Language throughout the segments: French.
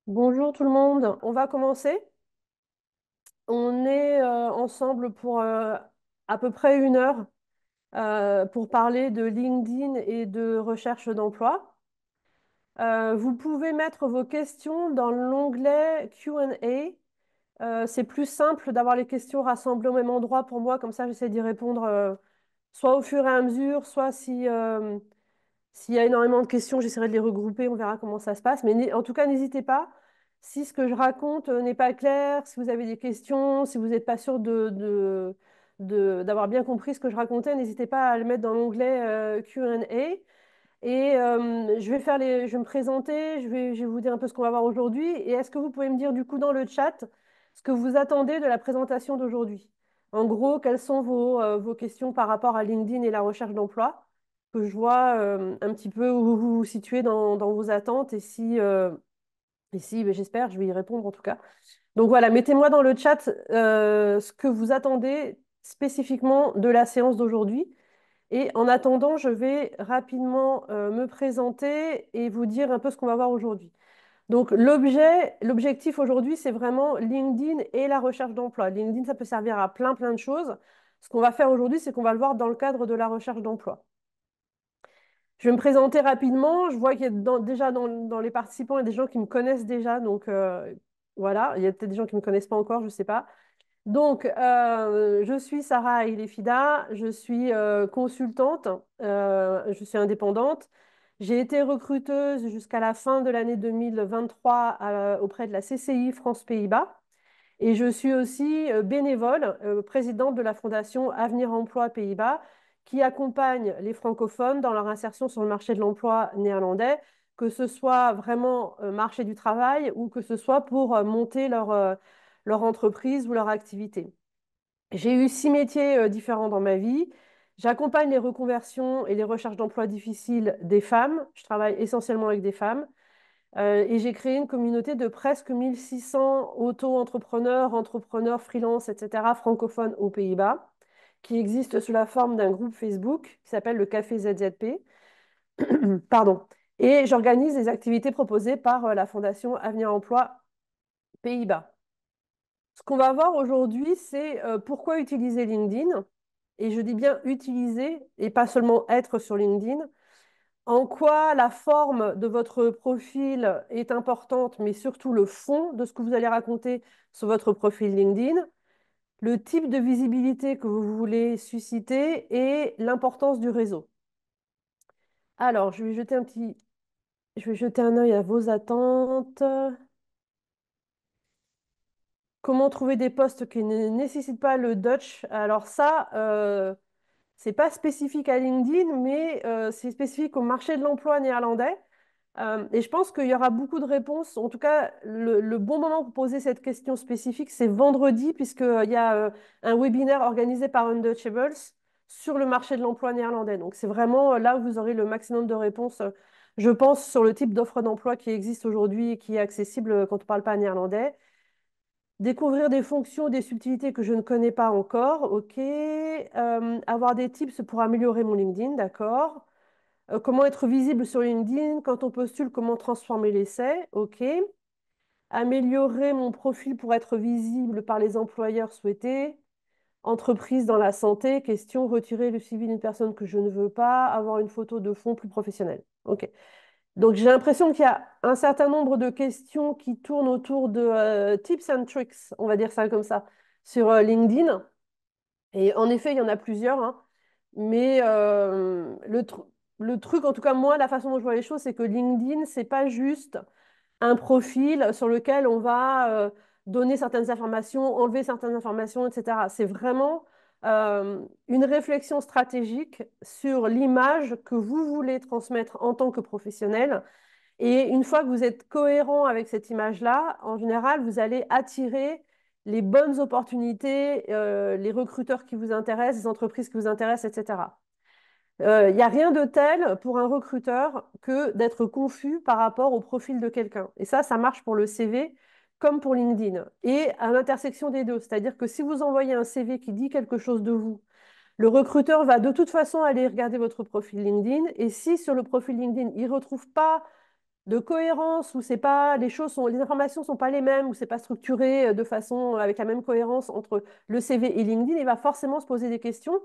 Bonjour tout le monde, on va commencer. On est ensemble pour à peu près 1 heure pour parler de LinkedIn et de recherche d'emploi. Vous pouvez mettre vos questions dans l'onglet Q&A. C'est plus simple d'avoir les questions rassemblées au même endroit pour moi, comme ça j'essaie d'y répondre soit au fur et à mesure, soit si, s'il y a énormément de questions, j'essaierai de les regrouper, on verra comment ça se passe. Mais en tout cas, n'hésitez pas. Si ce que je raconte n'est pas clair, si vous avez des questions, si vous n'êtes pas sûr d'avoir bien compris ce que je racontais, n'hésitez pas à le mettre dans l'onglet Q&A. Et je vais me présenter, je vais vous dire un peu ce qu'on va voir aujourd'hui. Et est-ce que vous pouvez me dire du coup dans le chat ce que vous attendez de la présentation d'aujourd'hui? En gros, quelles sont vos questions par rapport à LinkedIn et la recherche d'emploi? Que je vois un petit peu où vous vous situez dans vos attentes et si ben, j'espère, je vais y répondre en tout cas. Donc voilà, mettez-moi dans le chat ce que vous attendez spécifiquement de la séance d'aujourd'hui. Et en attendant, je vais rapidement me présenter et vous dire un peu ce qu'on va voir aujourd'hui. Donc l'objectif aujourd'hui, c'est vraiment LinkedIn et la recherche d'emploi. LinkedIn, ça peut servir à plein de choses. Ce qu'on va faire aujourd'hui, c'est qu'on va le voir dans le cadre de la recherche d'emploi. Je vais me présenter rapidement. Je vois qu'il y a déjà dans les participants, il y a des gens qui me connaissent déjà. Donc voilà, il y a peut-être des gens qui ne me connaissent pas encore, je ne sais pas. Donc, je suis Sarah Ilefida, je suis consultante, je suis indépendante. J'ai été recruteuse jusqu'à la fin de l'année 2023 auprès de la CCI France-Pays-Bas. Et je suis aussi bénévole, présidente de la Fondation Avenir Emploi Pays-Bas, qui accompagne les francophones dans leur insertion sur le marché de l'emploi néerlandais, que ce soit vraiment marché du travail ou que ce soit pour monter leur entreprise ou leur activité. J'ai eu 6 métiers différents dans ma vie. J'accompagne les reconversions et les recherches d'emploi difficiles des femmes. Je travaille essentiellement avec des femmes. Et j'ai créé une communauté de presque 1600 auto-entrepreneurs, entrepreneurs, freelance, etc., francophones aux Pays-Bas, qui existent sous la forme d'un groupe Facebook qui s'appelle le Café ZZP. Pardon. Et j'organise les activités proposées par la Fondation Avenir Emploi Pays-Bas. Ce qu'on va voir aujourd'hui, c'est pourquoi utiliser LinkedIn. Et je dis bien utiliser et pas seulement être sur LinkedIn. En quoi la forme de votre profil est importante, mais surtout le fond de ce que vous allez raconter sur votre profil LinkedIn, le type de visibilité que vous voulez susciter et l'importance du réseau. Alors, je vais jeter un œil à vos attentes. Comment trouver des postes qui ne nécessitent pas le Dutch? Alors ça, c'est pas spécifique à LinkedIn, mais c'est spécifique au marché de l'emploi néerlandais. Et je pense qu'il y aura beaucoup de réponses. En tout cas, le bon moment pour poser cette question spécifique, c'est vendredi, puisqu'il y a un webinaire organisé par Untouchables sur le marché de l'emploi néerlandais. Donc, c'est vraiment là où vous aurez le maximum de réponses, je pense, sur le type d'offre d'emploi qui existe aujourd'hui et qui est accessible quand on ne parle pas néerlandais. Découvrir des fonctions, des subtilités que je ne connais pas encore, ok. Avoir des tips pour améliorer mon LinkedIn, d'accord. Comment être visible sur LinkedIn quand on postule, comment transformer l'essai, ok. Améliorer mon profil pour être visible par les employeurs souhaités. Entreprise dans la santé, question, retirer le CV d'une personne que je ne veux pas, avoir une photo de fond plus professionnelle. Ok. Donc j'ai l'impression qu'il y a un certain nombre de questions qui tournent autour de tips and tricks, on va dire ça comme ça, sur LinkedIn. Et en effet, il y en a plusieurs, hein. Mais le truc, en tout cas moi, la façon dont je vois les choses, c'est que LinkedIn, c'est pas juste un profil sur lequel on va donner certaines informations, enlever certaines informations, etc. C'est vraiment une réflexion stratégique sur l'image que vous voulez transmettre en tant que professionnel. Et une fois que vous êtes cohérent avec cette image-là, en général, vous allez attirer les bonnes opportunités, les recruteurs qui vous intéressent, les entreprises qui vous intéressent, etc. Il n'y a rien de tel pour un recruteur que d'être confus par rapport au profil de quelqu'un. Et ça marche pour le CV comme pour LinkedIn. Et à l'intersection des deux. C'est-à-dire que si vous envoyez un CV qui dit quelque chose de vous, le recruteur va de toute façon aller regarder votre profil LinkedIn. Et si sur le profil LinkedIn, il ne retrouve pas de cohérence, où c'est pas, les informations sont pas les mêmes, où c'est pas structuré de façon avec la même cohérence entre le CV et LinkedIn, il va forcément se poser des questions.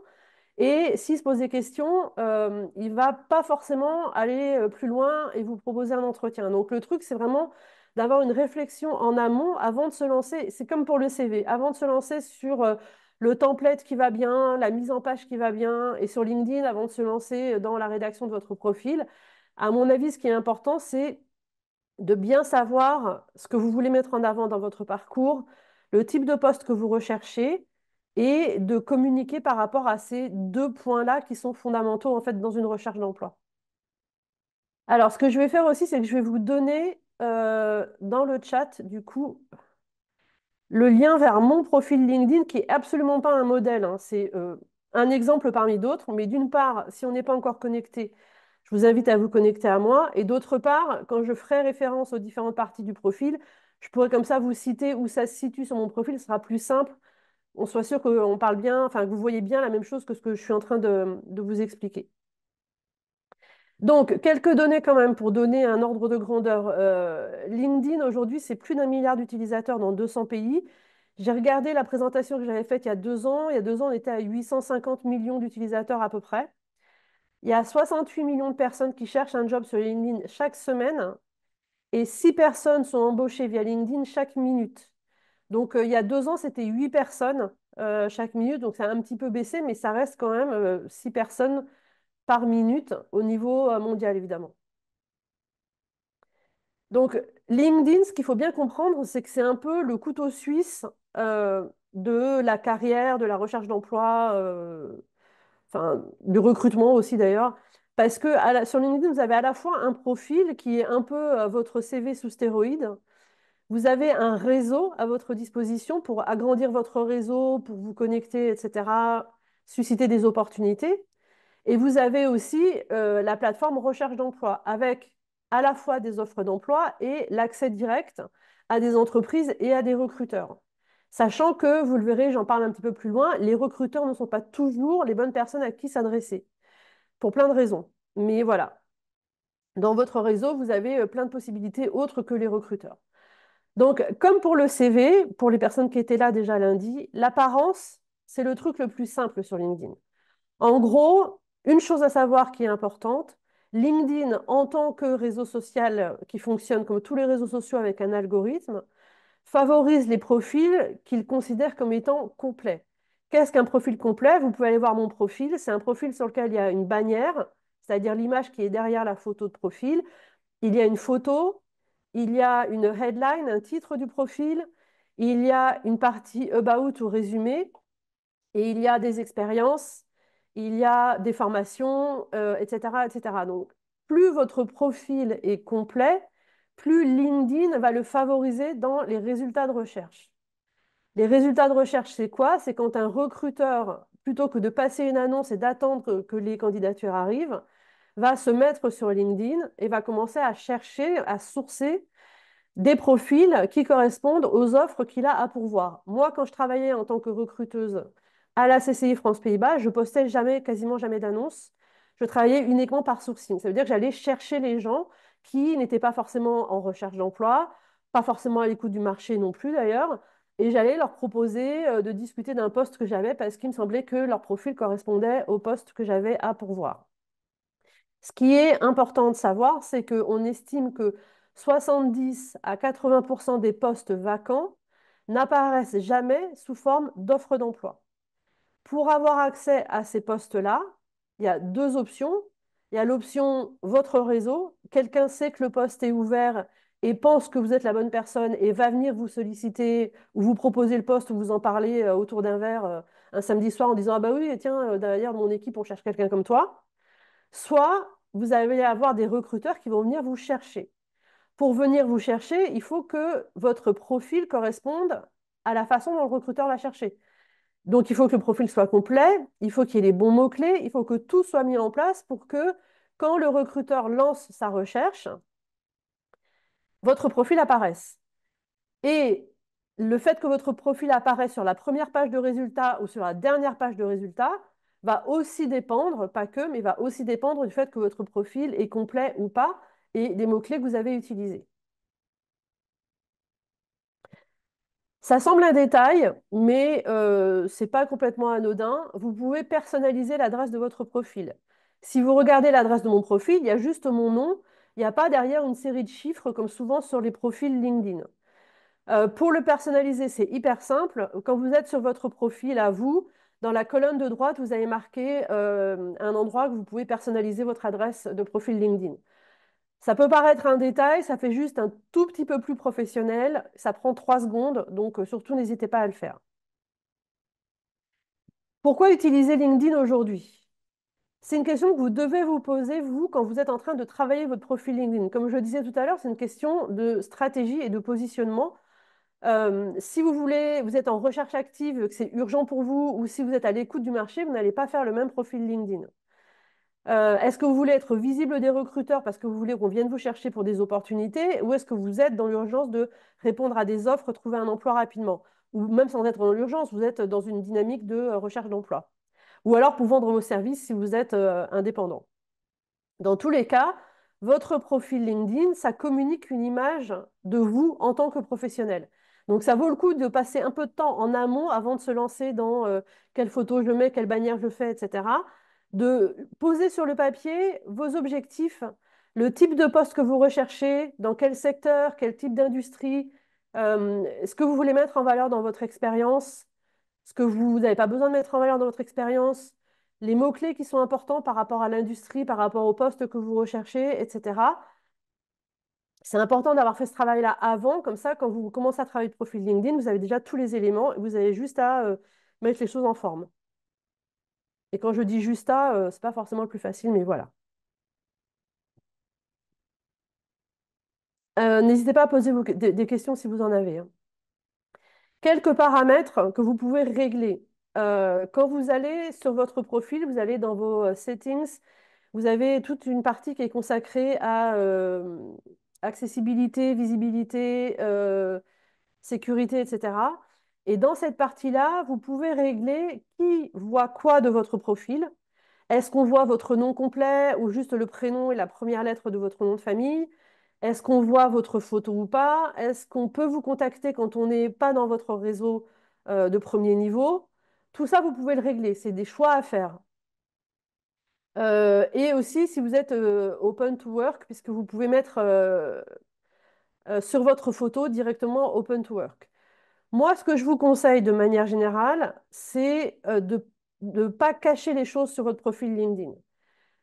Et s'il se pose des questions, il ne va pas forcément aller plus loin et vous proposer un entretien. Donc le truc, c'est vraiment d'avoir une réflexion en amont avant de se lancer. C'est comme pour le CV. Avant de se lancer sur le template qui va bien, la mise en page qui va bien, et sur LinkedIn, avant de se lancer dans la rédaction de votre profil, à mon avis, ce qui est important, c'est de bien savoir ce que vous voulez mettre en avant dans votre parcours, le type de poste que vous recherchez et de communiquer par rapport à ces deux points-là qui sont fondamentaux en fait dans une recherche d'emploi. Alors, ce que je vais faire aussi, c'est que je vais vous donner dans le chat, du coup, le lien vers mon profil LinkedIn qui est absolument pas un modèle, hein. C'est un exemple parmi d'autres. Mais d'une part, si on n'est pas encore connecté, je vous invite à vous connecter à moi. Et d'autre part, quand je ferai référence aux différentes parties du profil, je pourrai comme ça vous citer où ça se situe sur mon profil. Ce sera plus simple. On soit sûr qu'on parle bien, enfin que vous voyez bien la même chose que ce que je suis en train de vous expliquer. Donc, quelques données quand même pour donner un ordre de grandeur. LinkedIn, aujourd'hui, c'est plus d'1 milliard d'utilisateurs dans 200 pays. J'ai regardé la présentation que j'avais faite il y a 2 ans. Il y a 2 ans, on était à 850 millions d'utilisateurs à peu près. Il y a 68 millions de personnes qui cherchent un job sur LinkedIn chaque semaine et 6 personnes sont embauchées via LinkedIn chaque minute. Donc, il y a 2 ans, c'était 8 personnes chaque minute. Donc, ça a un petit peu baissé, mais ça reste quand même 6 personnes par minute au niveau mondial, évidemment. Donc, LinkedIn, ce qu'il faut bien comprendre, c'est que c'est un peu le couteau suisse de la carrière, de la recherche d'emploi, enfin, du recrutement aussi d'ailleurs. Parce que sur LinkedIn, vous avez à la fois un profil qui est un peu votre CV sous stéroïde. Vous avez un réseau à votre disposition pour agrandir votre réseau, pour vous connecter, etc., susciter des opportunités. Et vous avez aussi la plateforme recherche d'emploi avec à la fois des offres d'emploi et l'accès direct à des entreprises et à des recruteurs. Sachant que, vous le verrez, j'en parle un petit peu plus loin, les recruteurs ne sont pas toujours les bonnes personnes à qui s'adresser, pour plein de raisons. Mais voilà, dans votre réseau, vous avez plein de possibilités autres que les recruteurs. Donc, comme pour le CV, pour les personnes qui étaient là déjà lundi, l'apparence, c'est le truc le plus simple sur LinkedIn. En gros, une chose à savoir qui est importante, LinkedIn, en tant que réseau social qui fonctionne comme tous les réseaux sociaux avec un algorithme, favorise les profils qu'il considère comme étant complets. Qu'est-ce qu'un profil complet? Vous pouvez aller voir mon profil. C'est un profil sur lequel il y a une bannière, c'est-à-dire l'image qui est derrière la photo de profil. Il y a une photo, il y a une headline, un titre du profil, il y a une partie about ou résumé, et il y a des expériences, il y a des formations, etc., etc. Donc, plus votre profil est complet, plus LinkedIn va le favoriser dans les résultats de recherche. Les résultats de recherche, c'est quoi? C'est quand un recruteur, plutôt que de passer une annonce et d'attendre que les candidatures arrivent, va se mettre sur LinkedIn et va commencer à chercher, à sourcer des profils qui correspondent aux offres qu'il a à pourvoir. Moi, quand je travaillais en tant que recruteuse à la CCI France-Pays-Bas, je postais jamais, quasiment jamais d'annonces. Je travaillais uniquement par sourcing. Ça veut dire que j'allais chercher les gens qui n'étaient pas forcément en recherche d'emploi, pas forcément à l'écoute du marché non plus d'ailleurs, et j'allais leur proposer de discuter d'un poste que j'avais parce qu'il me semblait que leur profil correspondait au poste que j'avais à pourvoir. Ce qui est important de savoir, c'est qu'on estime que 70 à 80% des postes vacants n'apparaissent jamais sous forme d'offres d'emploi. Pour avoir accès à ces postes-là, il y a deux options. Il y a l'option votre réseau. Quelqu'un sait que le poste est ouvert et pense que vous êtes la bonne personne et va venir vous solliciter ou vous proposer le poste ou vous en parler autour d'un verre un samedi soir en disant: ah bah oui, tiens, derrière mon équipe, on cherche quelqu'un comme toi. Soit vous allez avoir des recruteurs qui vont venir vous chercher. Pour venir vous chercher, il faut que votre profil corresponde à la façon dont le recruteur va chercher. Donc, il faut que le profil soit complet, il faut qu'il y ait les bons mots-clés, il faut que tout soit mis en place pour que quand le recruteur lance sa recherche, votre profil apparaisse. Et le fait que votre profil apparaisse sur la première page de résultats ou sur la dernière page de résultats va aussi dépendre, pas que, mais va aussi dépendre du fait que votre profil est complet ou pas et des mots-clés que vous avez utilisés. Ça semble un détail, mais ce n'est pas complètement anodin. Vous pouvez personnaliser l'adresse de votre profil. Si vous regardez l'adresse de mon profil, il y a juste mon nom. Il n'y a pas derrière une série de chiffres comme souvent sur les profils LinkedIn. Pour le personnaliser, c'est hyper simple. Quand vous êtes sur votre profil à vous, dans la colonne de droite, vous avez marqué un endroit que vous pouvez personnaliser votre adresse de profil LinkedIn. Ça peut paraître un détail, ça fait juste un tout petit peu plus professionnel. Ça prend 3 secondes, donc surtout n'hésitez pas à le faire. Pourquoi utiliser LinkedIn aujourd'hui? C'est une question que vous devez vous poser, vous, quand vous êtes en train de travailler votre profil LinkedIn. Comme je le disais tout à l'heure, c'est une question de stratégie et de positionnement. Si vous voulez, vous êtes en recherche active, que c'est urgent pour vous, ou si vous êtes à l'écoute du marché, vous n'allez pas faire le même profil LinkedIn. Est-ce que vous voulez être visible des recruteurs parce que vous voulez qu'on vienne vous chercher pour des opportunités, ou est-ce que vous êtes dans l'urgence de répondre à des offres, trouver un emploi rapidement? Ou même sans être dans l'urgence, vous êtes dans une dynamique de recherche d'emploi. Ou alors pour vendre vos services si vous êtes indépendant. Dans tous les cas, votre profil LinkedIn, ça communique une image de vous en tant que professionnel. Donc ça vaut le coup de passer un peu de temps en amont avant de se lancer dans quelle photo je mets, quelle bannière je fais, etc. De poser sur le papier vos objectifs, le type de poste que vous recherchez, dans quel secteur, quel type d'industrie, ce que vous voulez mettre en valeur dans votre expérience, ce que vous n'avez pas besoin de mettre en valeur dans votre expérience, les mots-clés qui sont importants par rapport à l'industrie, par rapport au poste que vous recherchez, etc. C'est important d'avoir fait ce travail-là avant, comme ça, quand vous commencez à travailler de profil LinkedIn, vous avez déjà tous les éléments et vous avez juste à mettre les choses en forme. Et quand je dis juste à, c'est pas forcément le plus facile, mais voilà. N'hésitez pas à poser des questions si vous en avez, hein. Quelques paramètres que vous pouvez régler. Quand vous allez sur votre profil, vous allez dans vos settings, vous avez toute une partie qui est consacrée à accessibilité, visibilité, sécurité, etc. Et dans cette partie-là, vous pouvez régler qui voit quoi de votre profil. Est-ce qu'on voit votre nom complet ou juste le prénom et la première lettre de votre nom de famille? Est-ce qu'on voit votre photo ou pas? Est-ce qu'on peut vous contacter quand on n'est pas dans votre réseau de premier niveau? Tout ça, vous pouvez le régler. C'est des choix à faire. Et aussi, si vous êtes open to work, puisque vous pouvez mettre sur votre photo directement open to work. Moi, ce que je vous conseille de manière générale, c'est de ne pas cacher les choses sur votre profil LinkedIn.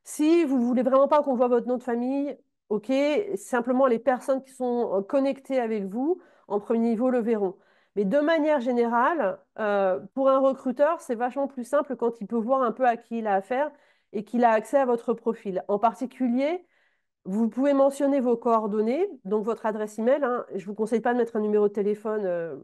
Si vous voulez vraiment pas qu'on voit votre nom de famille, ok, simplement les personnes qui sont connectées avec vous en premier niveau le verront. Mais de manière générale, pour un recruteur, c'est vachement plus simple quand il peut voir un peu à qui il a affaire et qu'il a accès à votre profil. En particulier, vous pouvez mentionner vos coordonnées, donc votre adresse email, hein. Je ne vous conseille pas de mettre un numéro de téléphone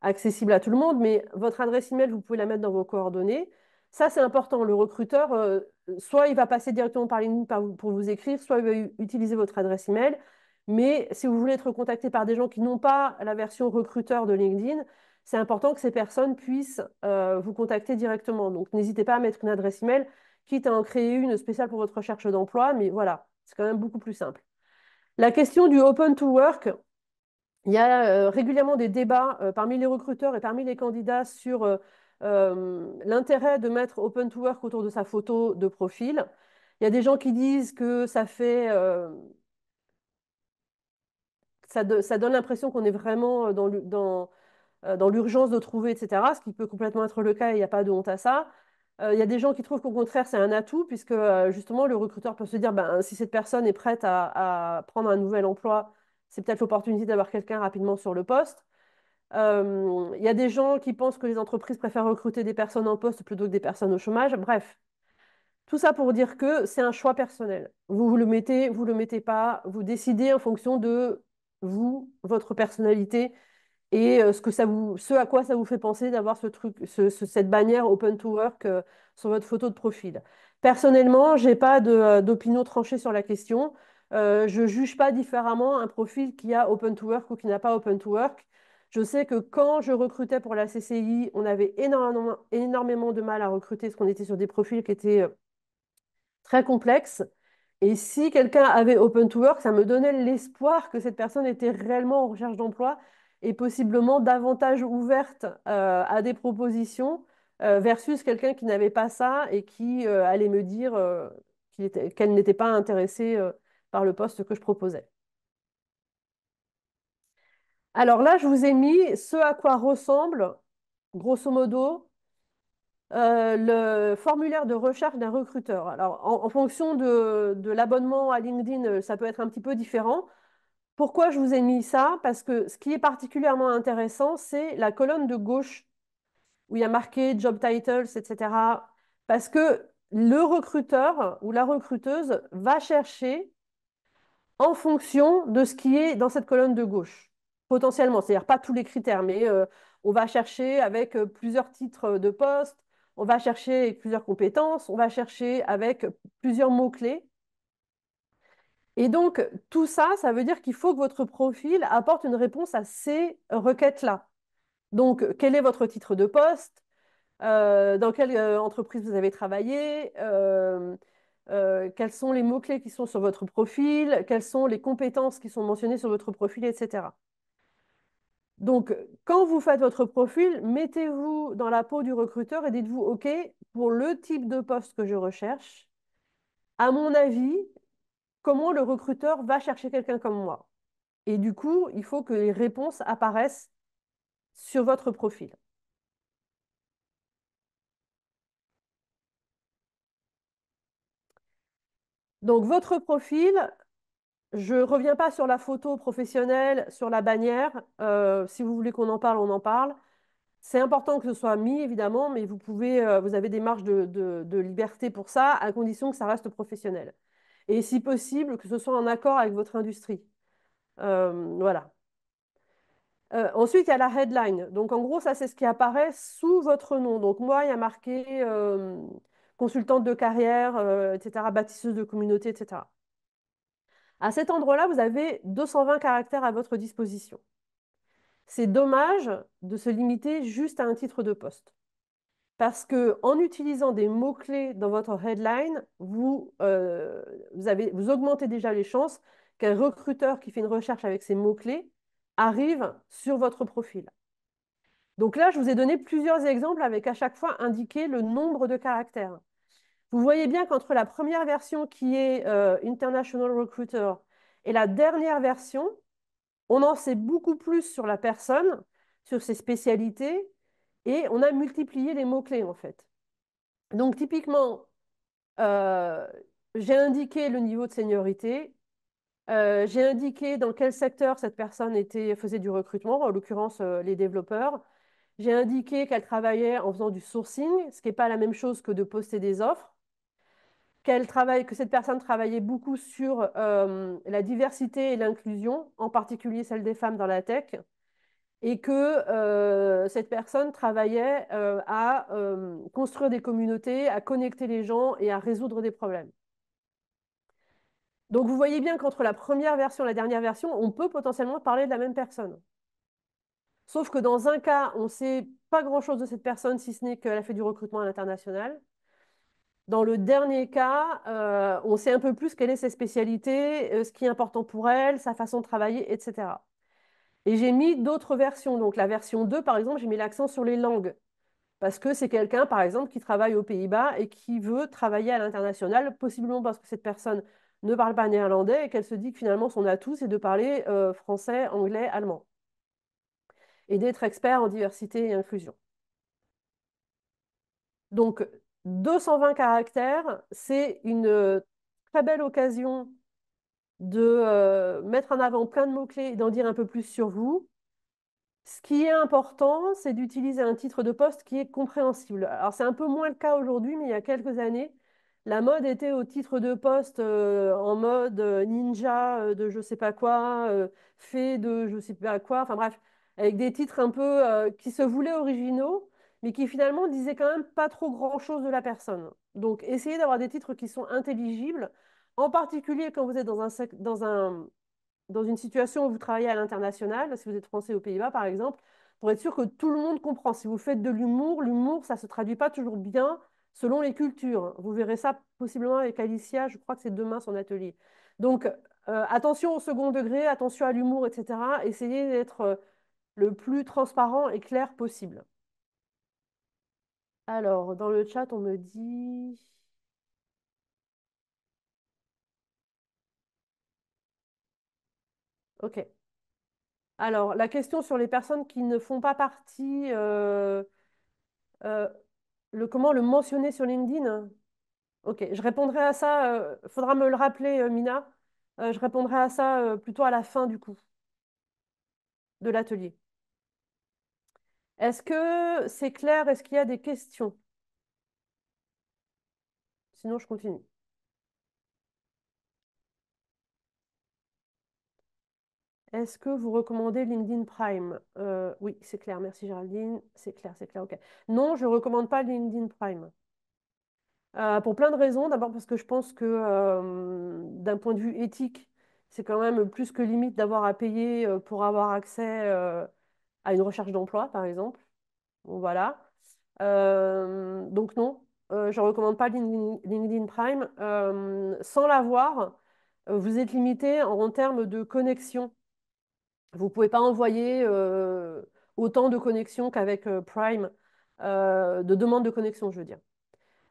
accessible à tout le monde, mais votre adresse email, vous pouvez la mettre dans vos coordonnées. Ça, c'est important. Le recruteur, soit il va passer directement par LinkedIn pour vous écrire, soit il va utiliser votre adresse email. Mais si vous voulez être contacté par des gens qui n'ont pas la version recruteur de LinkedIn, c'est important que ces personnes puissent vous contacter directement. Donc, n'hésitez pas à mettre une adresse email, quitte à en créer une spéciale pour votre recherche d'emploi, mais voilà, c'est quand même beaucoup plus simple. La question du open to work, il y a régulièrement des débats parmi les recruteurs et parmi les candidats sur l'intérêt de mettre open to work autour de sa photo de profil. Il y a des gens qui disent que ça fait, ça donne l'impression qu'on est vraiment dans l'urgence de trouver, etc., ce qui peut complètement être le cas et il n'y a pas de honte à ça. Il y a des gens qui trouvent qu'au contraire, c'est un atout, puisque justement, le recruteur peut se dire, ben, si cette personne est prête à prendre un nouvel emploi, c'est peut-être l'opportunité d'avoir quelqu'un rapidement sur le poste. Il y a des gens qui pensent que les entreprises préfèrent recruter des personnes en poste plutôt que des personnes au chômage. Bref, tout ça pour dire que c'est un choix personnel. Vous le mettez, vous le mettez pas, vous décidez en fonction de vous, votre personnalité et ce à quoi ça vous fait penser d'avoir ce truc, cette bannière Open to Work sur votre photo de profil. Personnellement, j'ai pas d'opinion tranchée sur la question. Je juge pas différemment un profil qui a Open to Work ou qui n'a pas Open to Work. Je sais que quand je recrutais pour la CCI, on avait énormément de mal à recruter parce qu'on était sur des profils qui étaient très complexes. Et si quelqu'un avait Open to Work, ça me donnait l'espoir que cette personne était réellement en recherche d'emploi et possiblement davantage ouverte à des propositions versus quelqu'un qui n'avait pas ça et qui allait me dire qu'elle n'était pas intéressée par le poste que je proposais. Alors là, je vous ai mis ce à quoi ressemble, grosso modo, le formulaire de recherche d'un recruteur. Alors, en fonction de l'abonnement à LinkedIn, ça peut être un petit peu différent. Pourquoi je vous ai mis ça? Parce que ce qui est particulièrement intéressant, c'est la colonne de gauche où il y a marqué job titles, etc. Parce que le recruteur ou la recruteuse va chercher en fonction de ce qui est dans cette colonne de gauche, potentiellement. C'est-à-dire pas tous les critères, mais on va chercher avec plusieurs titres de poste, on va chercher avec plusieurs compétences, on va chercher avec plusieurs mots-clés. Et donc, tout ça, ça veut dire qu'il faut que votre profil apporte une réponse à ces requêtes-là. Donc, quel est votre titre de poste? Dans quelle entreprise vous avez travaillé? Quels sont les mots-clés qui sont sur votre profil? Quelles sont les compétences qui sont mentionnées sur votre profil, etc. Donc, quand vous faites votre profil, mettez-vous dans la peau du recruteur et dites-vous, OK, pour le type de poste que je recherche, à mon avis, comment le recruteur va chercher quelqu'un comme moi? Et du coup, il faut que les réponses apparaissent sur votre profil. Donc, votre profil, je ne reviens pas sur la photo professionnelle, sur la bannière. Si vous voulez qu'on en parle, on en parle. C'est important que ce soit mis, évidemment, mais vous pouvez, vous avez des marges de liberté pour ça, à condition que ça reste professionnel. Et si possible, que ce soit en accord avec votre industrie. Voilà. Ensuite, il y a la headline. Donc, en gros, ça, c'est ce qui apparaît sous votre nom. Donc, moi, il y a marqué consultante de carrière, etc., bâtisseuse de communauté, etc. À cet endroit-là, vous avez 220 caractères à votre disposition. C'est dommage de se limiter juste à un titre de poste. Parce que en utilisant des mots-clés dans votre headline, vous augmentez déjà les chances qu'un recruteur qui fait une recherche avec ces mots-clés arrive sur votre profil. Donc là, je vous ai donné plusieurs exemples avec à chaque fois indiqué le nombre de caractères. Vous voyez bien qu'entre la première version qui est International Recruiter et la dernière version, on en sait beaucoup plus sur la personne, sur ses spécialités, et on a multiplié les mots-clés en fait. Donc typiquement, euh, j'ai indiqué le niveau de seniorité, j'ai indiqué dans quel secteur cette personne faisait du recrutement, en l'occurrence les développeurs. J'ai indiqué qu'elle travaillait en faisant du sourcing, ce qui n'est pas la même chose que de poster des offres. Que cette personne travaillait beaucoup sur la diversité et l'inclusion, en particulier celle des femmes dans la tech, et que cette personne travaillait à construire des communautés, à connecter les gens et à résoudre des problèmes. Donc vous voyez bien qu'entre la première version et la dernière version, on peut potentiellement parler de la même personne. Sauf que dans un cas, on ne sait pas grand-chose de cette personne, si ce n'est qu'elle a fait du recrutement à l'international. Dans le dernier cas, on sait un peu plus quelles sont ses spécialités, ce qui est important pour elle, sa façon de travailler, etc. Et j'ai mis d'autres versions. Donc la version 2, par exemple, j'ai mis l'accent sur les langues. Parce que c'est quelqu'un, par exemple, qui travaille aux Pays-Bas et qui veut travailler à l'international, possiblement parce que cette personne ne parle pas néerlandais et qu'elle se dit que finalement son atout, c'est de parler français, anglais, allemand. Et d'être expert en diversité et inclusion. Donc, 220 caractères, c'est une très belle occasion de mettre en avant plein de mots-clés et d'en dire un peu plus sur vous. Ce qui est important, c'est d'utiliser un titre de poste qui est compréhensible. Alors, c'est un peu moins le cas aujourd'hui, mais il y a quelques années, la mode était au titre de poste en mode ninja de je sais pas quoi, fée de je sais pas quoi, enfin bref, avec des titres un peu qui se voulaient originaux, mais qui finalement disaient quand même pas trop grand-chose de la personne. Donc, essayez d'avoir des titres qui sont intelligibles, en particulier quand vous êtes dans une situation où vous travaillez à l'international, si vous êtes français aux Pays-Bas par exemple, pour être sûr que tout le monde comprend. Si vous faites de l'humour, l'humour, ça ne se traduit pas toujours bien selon les cultures. Vous verrez ça possiblement avec Alicia, je crois que c'est demain son atelier. Donc, attention au second degré, attention à l'humour, etc. Essayez d'être le plus transparent et clair possible. Alors, dans le chat, on me dit... Ok. Alors, la question sur les personnes qui ne font pas partie, euh, comment le mentionner sur LinkedIn? Ok, je répondrai à ça. Faudra me le rappeler, Mina. Je répondrai à ça plutôt à la fin du coup de l'atelier. Est-ce que c'est clair? Est-ce qu'il y a des questions? Sinon, je continue. Est-ce que vous recommandez LinkedIn Prime? Oui, c'est clair. Merci Géraldine. C'est clair. Ok. Non, je ne recommande pas LinkedIn Prime. Pour plein de raisons. D'abord parce que je pense que d'un point de vue éthique, c'est quand même plus que limite d'avoir à payer pour avoir accès à une recherche d'emploi, par exemple. Bon, voilà. Donc non, je ne recommande pas LinkedIn Prime. Sans l'avoir, vous êtes limité en termes de connexion. Vous ne pouvez pas envoyer autant de connexions qu'avec Prime, de demandes de connexion, je veux dire.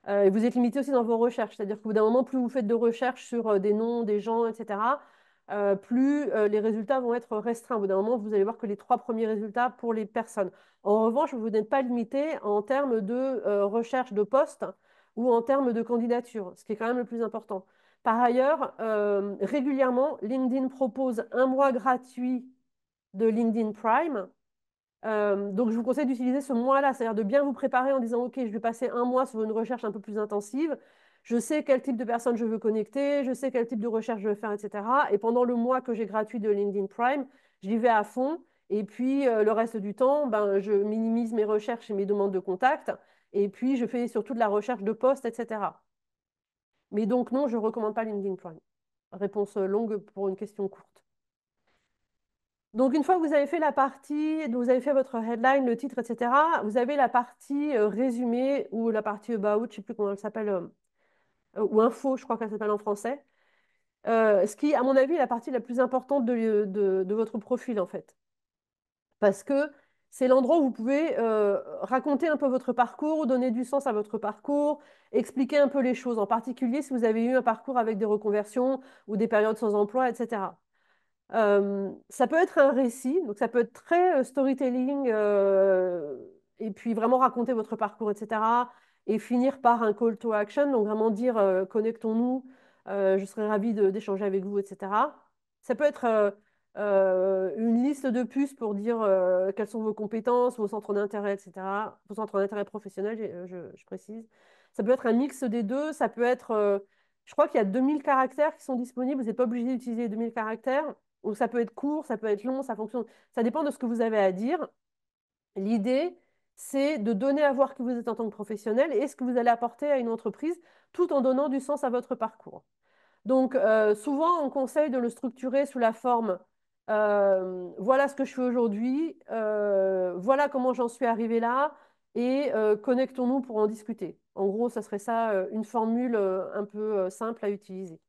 Et vous êtes limité aussi dans vos recherches, c'est-à-dire qu'au bout d'un moment, plus vous faites de recherches sur des noms, des gens, etc., plus les résultats vont être restreints. Au bout d'un moment, vous allez voir que les trois premiers résultats pour les personnes. En revanche, vous n'êtes pas limité en termes de recherche de postes ou en termes de candidature, ce qui est quand même le plus important. Par ailleurs, régulièrement, LinkedIn propose un mois gratuit de LinkedIn Prime. Donc, je vous conseille d'utiliser ce mois-là, c'est-à-dire de bien vous préparer en disant, OK, je vais passer un mois sur une recherche un peu plus intensive. Je sais quel type de personne je veux connecter, je sais quel type de recherche je veux faire, etc. Et pendant le mois que j'ai gratuit de LinkedIn Prime, j'y vais à fond. Et puis, le reste du temps, ben, je minimise mes recherches et mes demandes de contact. Et puis, je fais surtout de la recherche de postes, etc. Mais donc, non, je ne recommande pas LinkedIn Prime. Réponse longue pour une question courte. Donc, une fois que vous avez fait la partie, vous avez fait votre headline, le titre, etc., vous avez la partie résumé ou la partie about, je ne sais plus comment elle s'appelle, ou info, je crois qu'elle s'appelle en français. Ce qui, à mon avis, est la partie la plus importante de votre profil, en fait. Parce que c'est l'endroit où vous pouvez raconter un peu votre parcours, donner du sens à votre parcours, expliquer un peu les choses, en particulier si vous avez eu un parcours avec des reconversions ou des périodes sans emploi, etc. Ça peut être un récit, donc ça peut être très storytelling, et puis vraiment raconter votre parcours, etc. Et finir par un call to action, donc vraiment dire connectons-nous, je serais ravie d'échanger avec vous, etc. Ça peut être une liste de puces pour dire quelles sont vos compétences, vos centres d'intérêt, etc. Vos centres d'intérêt professionnels, je précise. Ça peut être un mix des deux, ça peut être, je crois qu'il y a 2000 caractères qui sont disponibles, vous n'êtes pas obligé d'utiliser 2000 caractères. Donc ça peut être court, ça peut être long, ça fonctionne. Ça dépend de ce que vous avez à dire. L'idée, c'est de donner à voir qui vous êtes en tant que professionnel et ce que vous allez apporter à une entreprise tout en donnant du sens à votre parcours. Donc souvent, on conseille de le structurer sous la forme voilà ce que je fais aujourd'hui, voilà comment j'en suis arrivé là et connectons-nous pour en discuter. En gros, ça serait ça, une formule un peu simple à utiliser.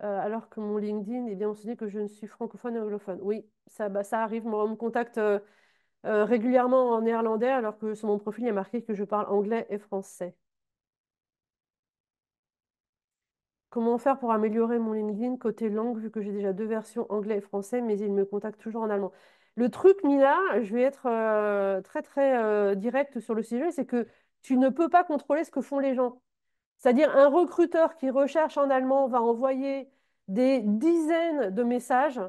Alors que mon LinkedIn est bien mentionné que je ne suis francophone et anglophone. Oui, ça, bah, ça arrive. Moi, on me contacte régulièrement en néerlandais, alors que sur mon profil, il y a marqué que je parle anglais et français. Comment faire pour améliorer mon LinkedIn côté langue, vu que j'ai déjà deux versions anglais et français, mais il me contacte toujours en allemand. Le truc, Mila, je vais être très très directe sur le sujet, c'est que tu ne peux pas contrôler ce que font les gens. C'est-à-dire un recruteur qui recherche en allemand va envoyer des dizaines de messages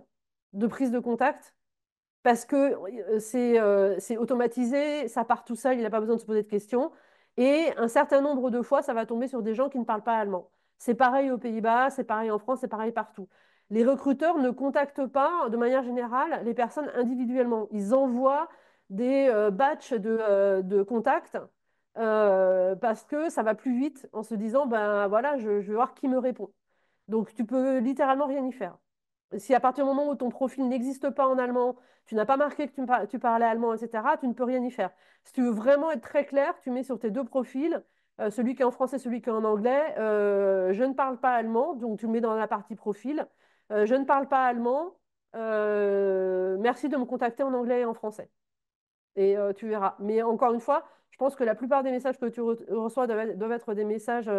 de prise de contact parce que c'est automatisé, ça part tout seul, il n'a pas besoin de se poser de questions. Et un certain nombre de fois, ça va tomber sur des gens qui ne parlent pas allemand. C'est pareil aux Pays-Bas, c'est pareil en France, c'est pareil partout. Les recruteurs ne contactent pas, de manière générale, les personnes individuellement. Ils envoient des batchs de contacts parce que ça va plus vite en se disant, ben voilà, je vais voir qui me répond. Donc tu peux littéralement rien y faire. Si à partir du moment où ton profil n'existe pas en allemand, tu n'as pas marqué que tu parlais allemand, etc., tu ne peux rien y faire. Si tu veux vraiment être très clair, tu mets sur tes deux profils, celui qui est en français, celui qui est en anglais, je ne parle pas allemand, donc tu le mets dans la partie profil. Je ne parle pas allemand, merci de me contacter en anglais et en français. Et tu verras. Mais encore une fois, je pense que la plupart des messages que tu reçois doivent être des messages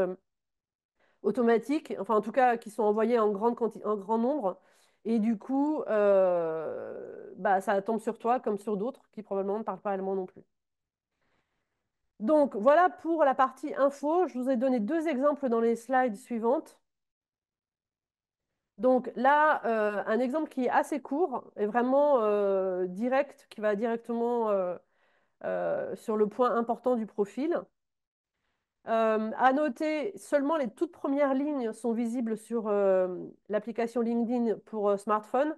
automatiques, enfin en tout cas qui sont envoyés en grand nombre. Et du coup, bah, ça tombe sur toi comme sur d'autres qui probablement ne parlent pas allemand non plus. Donc voilà pour la partie info. Je vous ai donné deux exemples dans les slides suivantes. Donc là, un exemple qui est assez court et vraiment direct, qui va directement sur le point important du profil. À noter, seulement les toutes premières lignes sont visibles sur l'application LinkedIn pour smartphone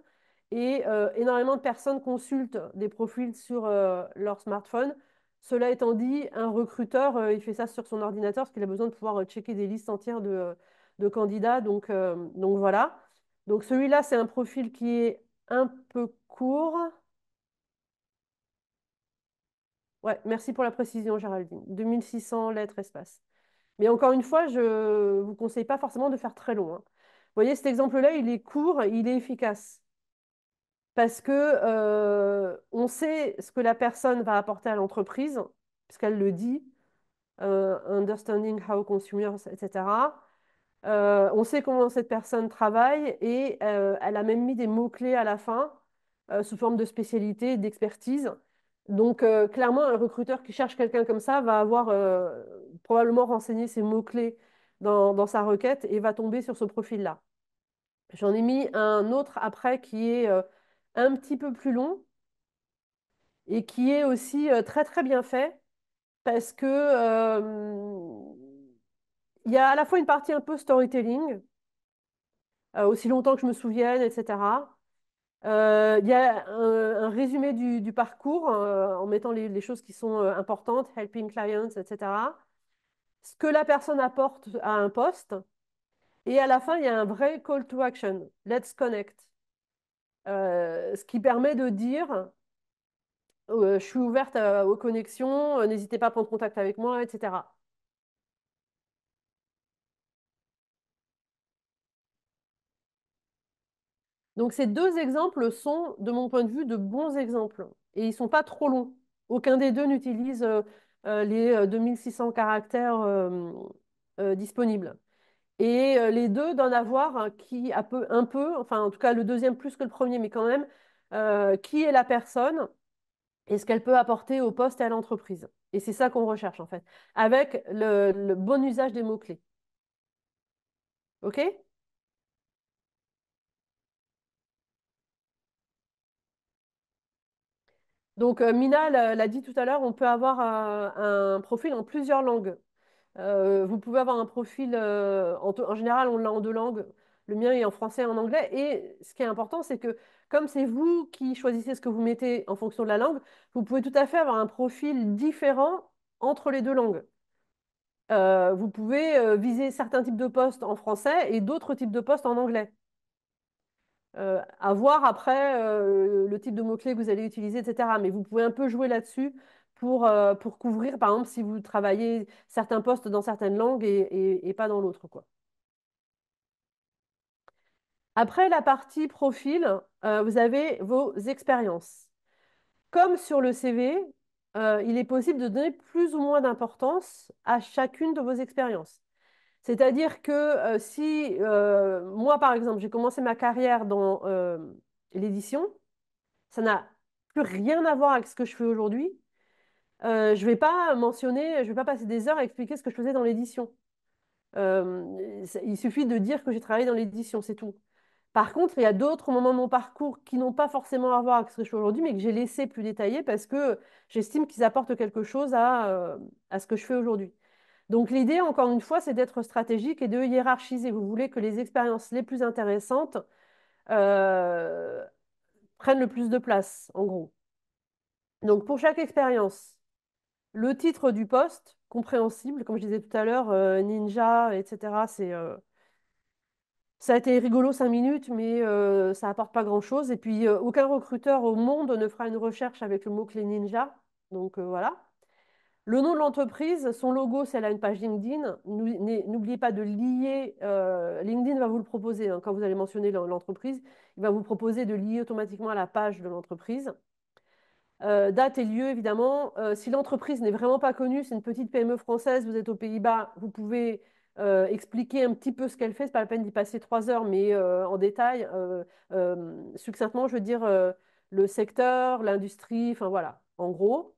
et énormément de personnes consultent des profils sur leur smartphone. Cela étant dit, un recruteur, il fait ça sur son ordinateur parce qu'il a besoin de pouvoir checker des listes entières de candidats. Donc voilà. Donc celui-là, c'est un profil qui est un peu court. Ouais, merci pour la précision, Géraldine. 2600 lettres espace. Mais encore une fois, je ne vous conseille pas forcément de faire très long, hein. Vous voyez, cet exemple-là, il est court, il est efficace. Parce que on sait ce que la personne va apporter à l'entreprise, puisqu'elle le dit, understanding how consumers, etc. On sait comment cette personne travaille et elle a même mis des mots-clés à la fin sous forme de spécialité, d'expertise. Donc, clairement, un recruteur qui cherche quelqu'un comme ça va avoir probablement renseigné ces mots-clés dans sa requête et va tomber sur ce profil-là. J'en ai mis un autre après qui est un petit peu plus long et qui est aussi très très bien fait parce que il y a à la fois une partie un peu storytelling, aussi longtemps que je me souvienne, etc. Il y a un résumé du parcours en mettant les choses qui sont importantes, helping clients, etc. Ce que la personne apporte à un poste. Et à la fin, il y a un vrai call to action. Let's connect. Ce qui permet de dire, je suis ouverte aux connexions, n'hésitez pas à prendre contact avec moi, etc. Donc ces deux exemples sont, de mon point de vue, de bons exemples. Et ils ne sont pas trop longs. Aucun des deux n'utilise les 2600 caractères disponibles. Et les deux donnent à voir qui un peu, enfin en tout cas le deuxième plus que le premier, mais quand même, qui est la personne et ce qu'elle peut apporter au poste et à l'entreprise. Et c'est ça qu'on recherche en fait, avec le bon usage des mots-clés. OK? Donc, Mina l'a dit tout à l'heure, on peut avoir un profil en plusieurs langues. Vous pouvez avoir un profil, en général, on l'a en deux langues. Le mien est en français et en anglais. Et ce qui est important, c'est que comme c'est vous qui choisissez ce que vous mettez en fonction de la langue, vous pouvez tout à fait avoir un profil différent entre les deux langues. Vous pouvez viser certains types de postes en français et d'autres types de postes en anglais. À voir après le type de mots-clés que vous allez utiliser, etc. Mais vous pouvez un peu jouer là-dessus pour couvrir, par exemple, si vous travaillez certains postes dans certaines langues et pas dans l'autre, quoi. Après la partie profil, vous avez vos expériences. Comme sur le CV, il est possible de donner plus ou moins d'importance à chacune de vos expériences. C'est-à-dire que si moi, par exemple, j'ai commencé ma carrière dans l'édition, ça n'a plus rien à voir avec ce que je fais aujourd'hui. Je ne vais pas mentionner, je vais pas passer des heures à expliquer ce que je faisais dans l'édition. Il suffit de dire que j'ai travaillé dans l'édition, c'est tout. Par contre, il y a d'autres moments de mon parcours qui n'ont pas forcément à voir avec ce que je fais aujourd'hui, mais que j'ai laissé plus détaillés parce que j'estime qu'ils apportent quelque chose à ce que je fais aujourd'hui. Donc l'idée, encore une fois, c'est d'être stratégique et de hiérarchiser. Vous voulez que les expériences les plus intéressantes euh, prennent le plus de place, en gros. Donc pour chaque expérience, le titre du poste, compréhensible, comme je disais tout à l'heure, ninja, etc. Ça a été rigolo 5 minutes, mais ça apporte pas grand-chose. Et puis, aucun recruteur au monde ne fera une recherche avec le mot-clé ninja. Donc, voilà. Le nom de l'entreprise, son logo, si elle a une page LinkedIn. N'oubliez pas de lier. LinkedIn va vous le proposer, hein, quand vous allez mentionner l'entreprise. Il va vous proposer de lier automatiquement à la page de l'entreprise. Date et lieu, évidemment. Si l'entreprise n'est vraiment pas connue, c'est une petite PME française, vous êtes aux Pays-Bas, vous pouvez expliquer un petit peu ce qu'elle fait. C'est pas la peine d'y passer 3 heures, mais en détail, succinctement, je veux dire le secteur, l'industrie, enfin voilà, en gros.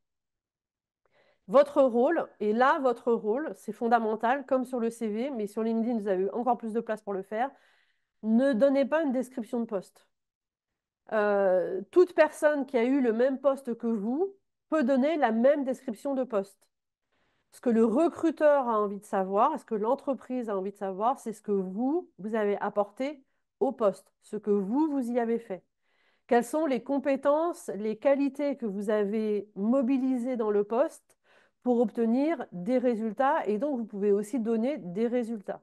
Votre rôle, et là, votre rôle, c'est fondamental, comme sur le CV, mais sur LinkedIn, vous avez encore plus de place pour le faire. Ne donnez pas une description de poste. Toute personne qui a eu le même poste que vous peut donner la même description de poste. Ce que le recruteur a envie de savoir, ce que l'entreprise a envie de savoir, c'est ce que vous avez apporté au poste, ce que vous y avez fait. Quelles sont les compétences, les qualités que vous avez mobilisées dans le poste pour obtenir des résultats, et donc vous pouvez aussi donner des résultats.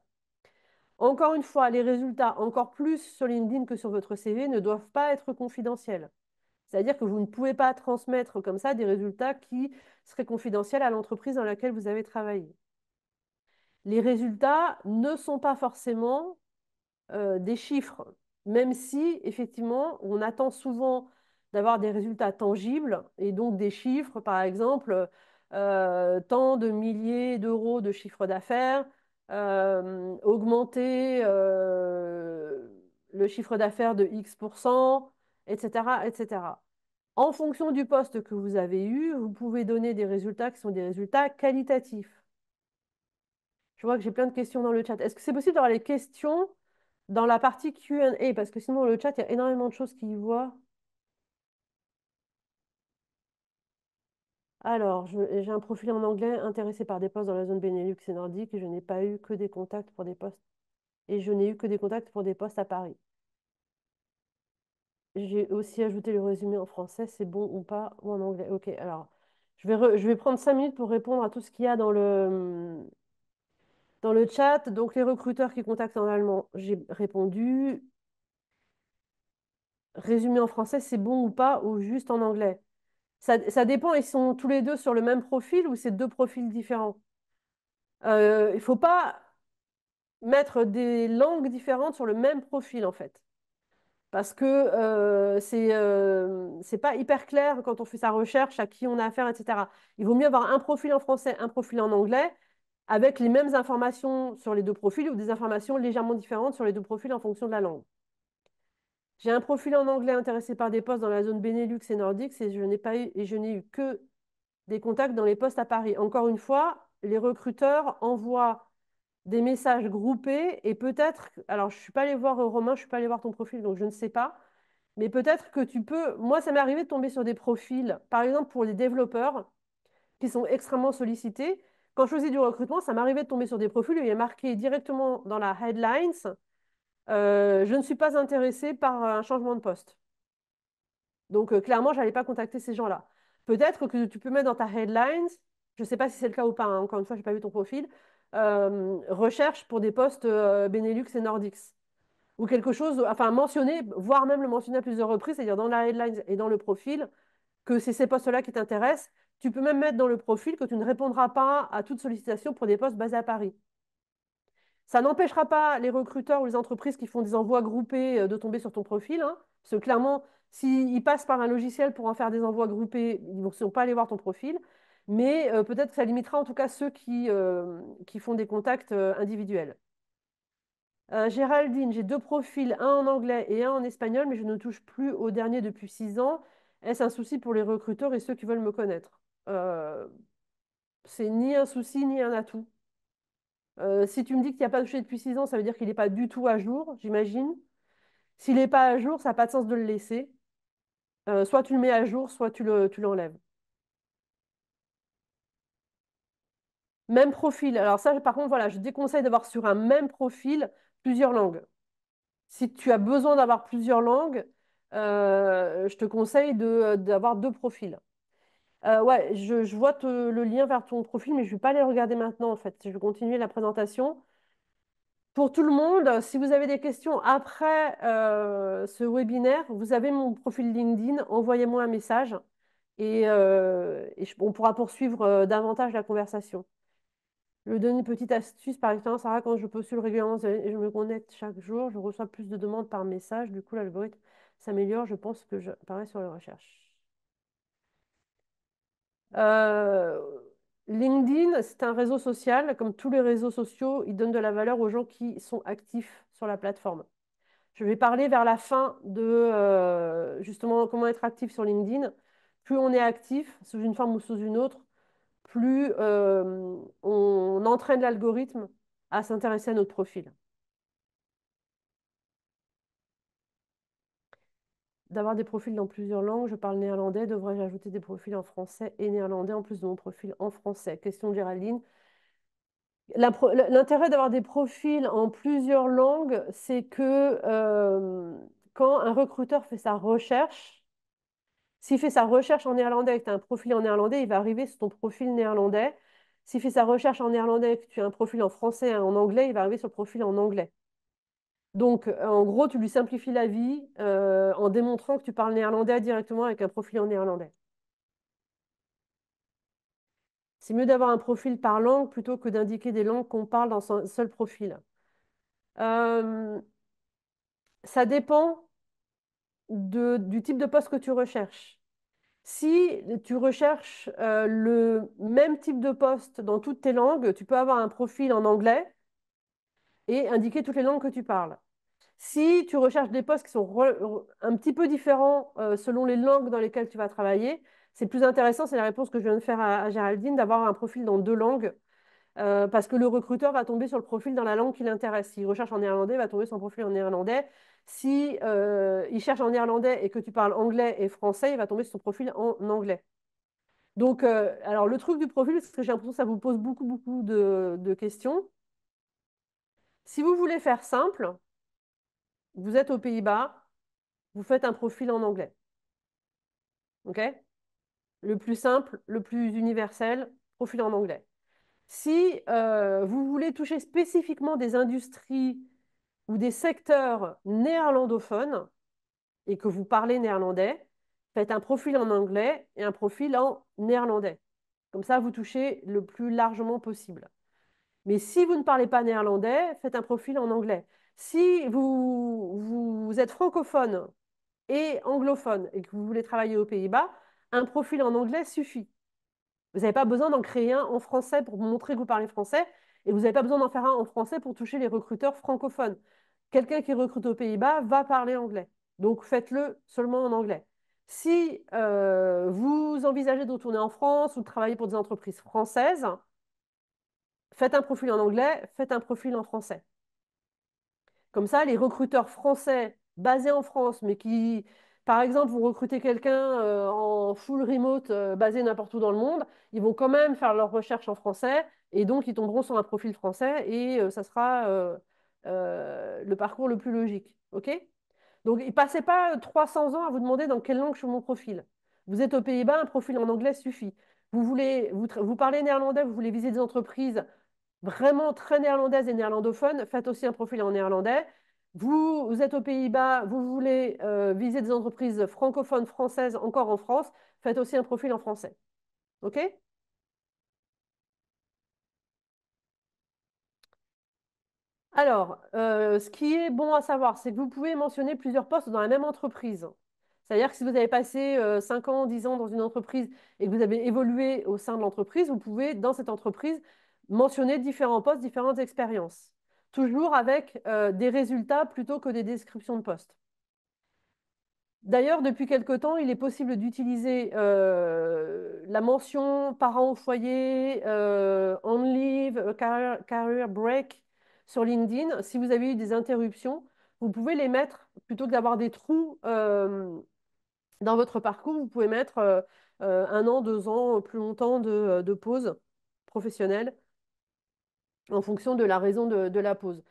Encore une fois, les résultats, encore plus sur LinkedIn que sur votre CV, ne doivent pas être confidentiels. C'est-à-dire que vous ne pouvez pas transmettre comme ça des résultats qui seraient confidentiels à l'entreprise dans laquelle vous avez travaillé. Les résultats ne sont pas forcément des chiffres, même si effectivement on attend souvent d'avoir des résultats tangibles et donc des chiffres, par exemple, tant de milliers d'euros de chiffre d'affaires, augmenter le chiffre d'affaires de X%, etc., etc. En fonction du poste que vous avez eu, vous pouvez donner des résultats qui sont des résultats qualitatifs. Je vois que j'ai plein de questions dans le chat. Est-ce que c'est possible d'avoir les questions dans la partie Q&A? Parce que sinon, dans le chat, il y a énormément de choses qui y voient. Alors, j'ai un profil en anglais intéressé par des postes dans la zone Benelux et nordique et je n'ai pas eu que des contacts pour des postes. Et je n'ai eu que des contacts pour des postes à Paris. J'ai aussi ajouté le résumé en français, c'est bon ou pas, ou en anglais. Ok, alors, je vais prendre 5 minutes pour répondre à tout ce qu'il y a dans le chat. Donc, les recruteurs qui contactent en allemand, j'ai répondu. Résumé en français, c'est bon ou pas, ou juste en anglais. Ça dépend, ils sont tous les deux sur le même profil ou c'est deux profils différents. Il ne faut pas mettre des langues différentes sur le même profil, en fait. Parce que c'est pas hyper clair quand on fait sa recherche à qui on a affaire, etc. Il vaut mieux avoir un profil en français, un profil en anglais, avec les mêmes informations sur les deux profils ou des informations légèrement différentes sur les deux profils en fonction de la langue. J'ai un profil en anglais intéressé par des postes dans la zone Benelux et Nordiques et je n'ai eu que des contacts dans les postes à Paris. Encore une fois, les recruteurs envoient des messages groupés et peut-être, alors je ne suis pas allée voir Romain, je ne suis pas allée voir ton profil, donc je ne sais pas, mais peut-être que tu peux, moi ça m'est arrivé de tomber sur des profils, par exemple pour les développeurs qui sont extrêmement sollicités. Quand je faisais du recrutement, ça m'arrivait de tomber sur des profils où il y a marqué directement dans la headlines, je ne suis pas intéressé par un changement de poste. Donc, clairement, je n'allais pas contacter ces gens-là. Peut-être que tu peux mettre dans ta headlines, je ne sais pas si c'est le cas ou pas, hein, encore une fois, je n'ai pas vu ton profil, recherche pour des postes Benelux et Nordics. Ou quelque chose, enfin mentionner, voire même le mentionner à plusieurs reprises, c'est-à-dire dans la headline et dans le profil, que c'est ces postes-là qui t'intéressent. Tu peux même mettre dans le profil que tu ne répondras pas à toute sollicitation pour des postes basés à Paris. Ça n'empêchera pas les recruteurs ou les entreprises qui font des envois groupés de tomber sur ton profil, hein, parce que clairement, s'ils passent par un logiciel pour en faire des envois groupés, ils ne vont pas aller voir ton profil. Mais peut-être que ça limitera en tout cas ceux qui font des contacts individuels. Géraldine, j'ai deux profils, un en anglais et un en espagnol, mais je ne touche plus au dernier depuis 6 ans. Est-ce un souci pour les recruteurs et ceux qui veulent me connaître? C'est ni un souci ni un atout. Si tu me dis qu'il n'y a pas touché depuis 6 ans, ça veut dire qu'il n'est pas du tout à jour, j'imagine. S'il n'est pas à jour, ça n'a pas de sens de le laisser. Soit tu le mets à jour, soit tu l'enlèves. Même profil. Alors ça, par contre, voilà, je déconseille d'avoir sur un même profil plusieurs langues. Si tu as besoin d'avoir plusieurs langues, je te conseille d'avoir deux profils. Ouais, je vois le lien vers ton profil, mais je ne vais pas les regarder maintenant, en fait. Je vais continuer la présentation. Pour tout le monde, si vous avez des questions après ce webinaire, vous avez mon profil LinkedIn, envoyez-moi un message et on pourra poursuivre davantage la conversation. Je donne une petite astuce par expérience. Sarah, quand je postule régulièrement et je me connecte chaque jour, je reçois plus de demandes par message. Du coup, l'algorithme s'améliore. Je pense que je parais sur les recherches. Euh, LinkedIn, c'est un réseau social. Comme tous les réseaux sociaux, il donne de la valeur aux gens qui sont actifs sur la plateforme. Je vais parler vers la fin de justement comment être actif sur LinkedIn. Plus on est actif, sous une forme ou sous une autre, plus on entraîne l'algorithme à s'intéresser à notre profil. D'avoir des profils dans plusieurs langues, je parle néerlandais, devrais-je ajouter des profils en français et néerlandais en plus de mon profil en français? Question de Géraldine. L'intérêt d'avoir des profils en plusieurs langues, c'est que quand un recruteur fait sa recherche, s'il fait sa recherche en néerlandais et que tu as un profil en néerlandais, il va arriver sur ton profil néerlandais. S'il fait sa recherche en néerlandais et que tu as un profil en français et en anglais, il va arriver sur le profil en anglais. Donc, en gros, tu lui simplifies la vie en démontrant que tu parles néerlandais directement avec un profil en néerlandais. C'est mieux d'avoir un profil par langue plutôt que d'indiquer des langues qu'on parle dans un seul profil. Euh, Ça dépend du type de poste que tu recherches. Si tu recherches le même type de poste dans toutes tes langues, tu peux avoir un profil en anglais et indiquer toutes les langues que tu parles. Si tu recherches des postes qui sont un petit peu différents selon les langues dans lesquelles tu vas travailler, c'est plus intéressant, c'est la réponse que je viens de faire à Géraldine, d'avoir un profil dans deux langues, parce que le recruteur va tomber sur le profil dans la langue qui l'intéresse. S'il recherche en néerlandais, il va tomber sur un profil en néerlandais. Si il cherche en néerlandais et que tu parles anglais et français, il va tomber sur son profil en anglais. Donc, alors le truc du profil, parce que j'ai l'impression que ça vous pose beaucoup de questions. Si vous voulez faire simple, vous êtes aux Pays-Bas, vous faites un profil en anglais. OK? Le plus simple, le plus universel, profil en anglais. Si vous voulez toucher spécifiquement des industries ou des secteurs néerlandophones et que vous parlez néerlandais, faites un profil en anglais et un profil en néerlandais. Comme ça, vous touchez le plus largement possible. Mais si vous ne parlez pas néerlandais, faites un profil en anglais. Si vous êtes francophone et anglophone et que vous voulez travailler aux Pays-Bas, un profil en anglais suffit. Vous n'avez pas besoin d'en créer un en français pour montrer que vous parlez français et vous n'avez pas besoin d'en faire un en français pour toucher les recruteurs francophones. Quelqu'un qui recrute aux Pays-Bas va parler anglais. Donc faites-le seulement en anglais. Si vous envisagez de retourner en France ou de travailler pour des entreprises françaises, faites un profil en anglais, faites un profil en français. Comme ça, les recruteurs français basés en France, mais qui, par exemple, vont recruter quelqu'un en full remote basé n'importe où dans le monde, ils vont quand même faire leurs recherches en français et donc ils tomberont sur un profil français et ça sera le parcours le plus logique. OK? Donc, ne passez pas 300 ans à vous demander dans quelle langue je suis mon profil. Vous êtes aux Pays-Bas, un profil en anglais suffit. Vous parlez néerlandais, vous voulez viser des entreprises vraiment très néerlandaise et néerlandophone, faites aussi un profil en néerlandais. Vous êtes aux Pays-Bas, vous voulez viser des entreprises francophones françaises encore en France, faites aussi un profil en français. OK? Alors, ce qui est bon à savoir, c'est que vous pouvez mentionner plusieurs postes dans la même entreprise. C'est-à-dire que si vous avez passé 5 ans, 10 ans dans une entreprise et que vous avez évolué au sein de l'entreprise, vous pouvez, dans cette entreprise, mentionner différents postes, différentes expériences. Toujours avec des résultats plutôt que des descriptions de postes. D'ailleurs, depuis quelque temps, il est possible d'utiliser la mention parents au foyer, on leave, career break sur LinkedIn. Si vous avez eu des interruptions, vous pouvez les mettre, plutôt que d'avoir des trous dans votre parcours, vous pouvez mettre 1 an, 2 ans, plus longtemps de pause professionnelle en fonction de la raison de la pause.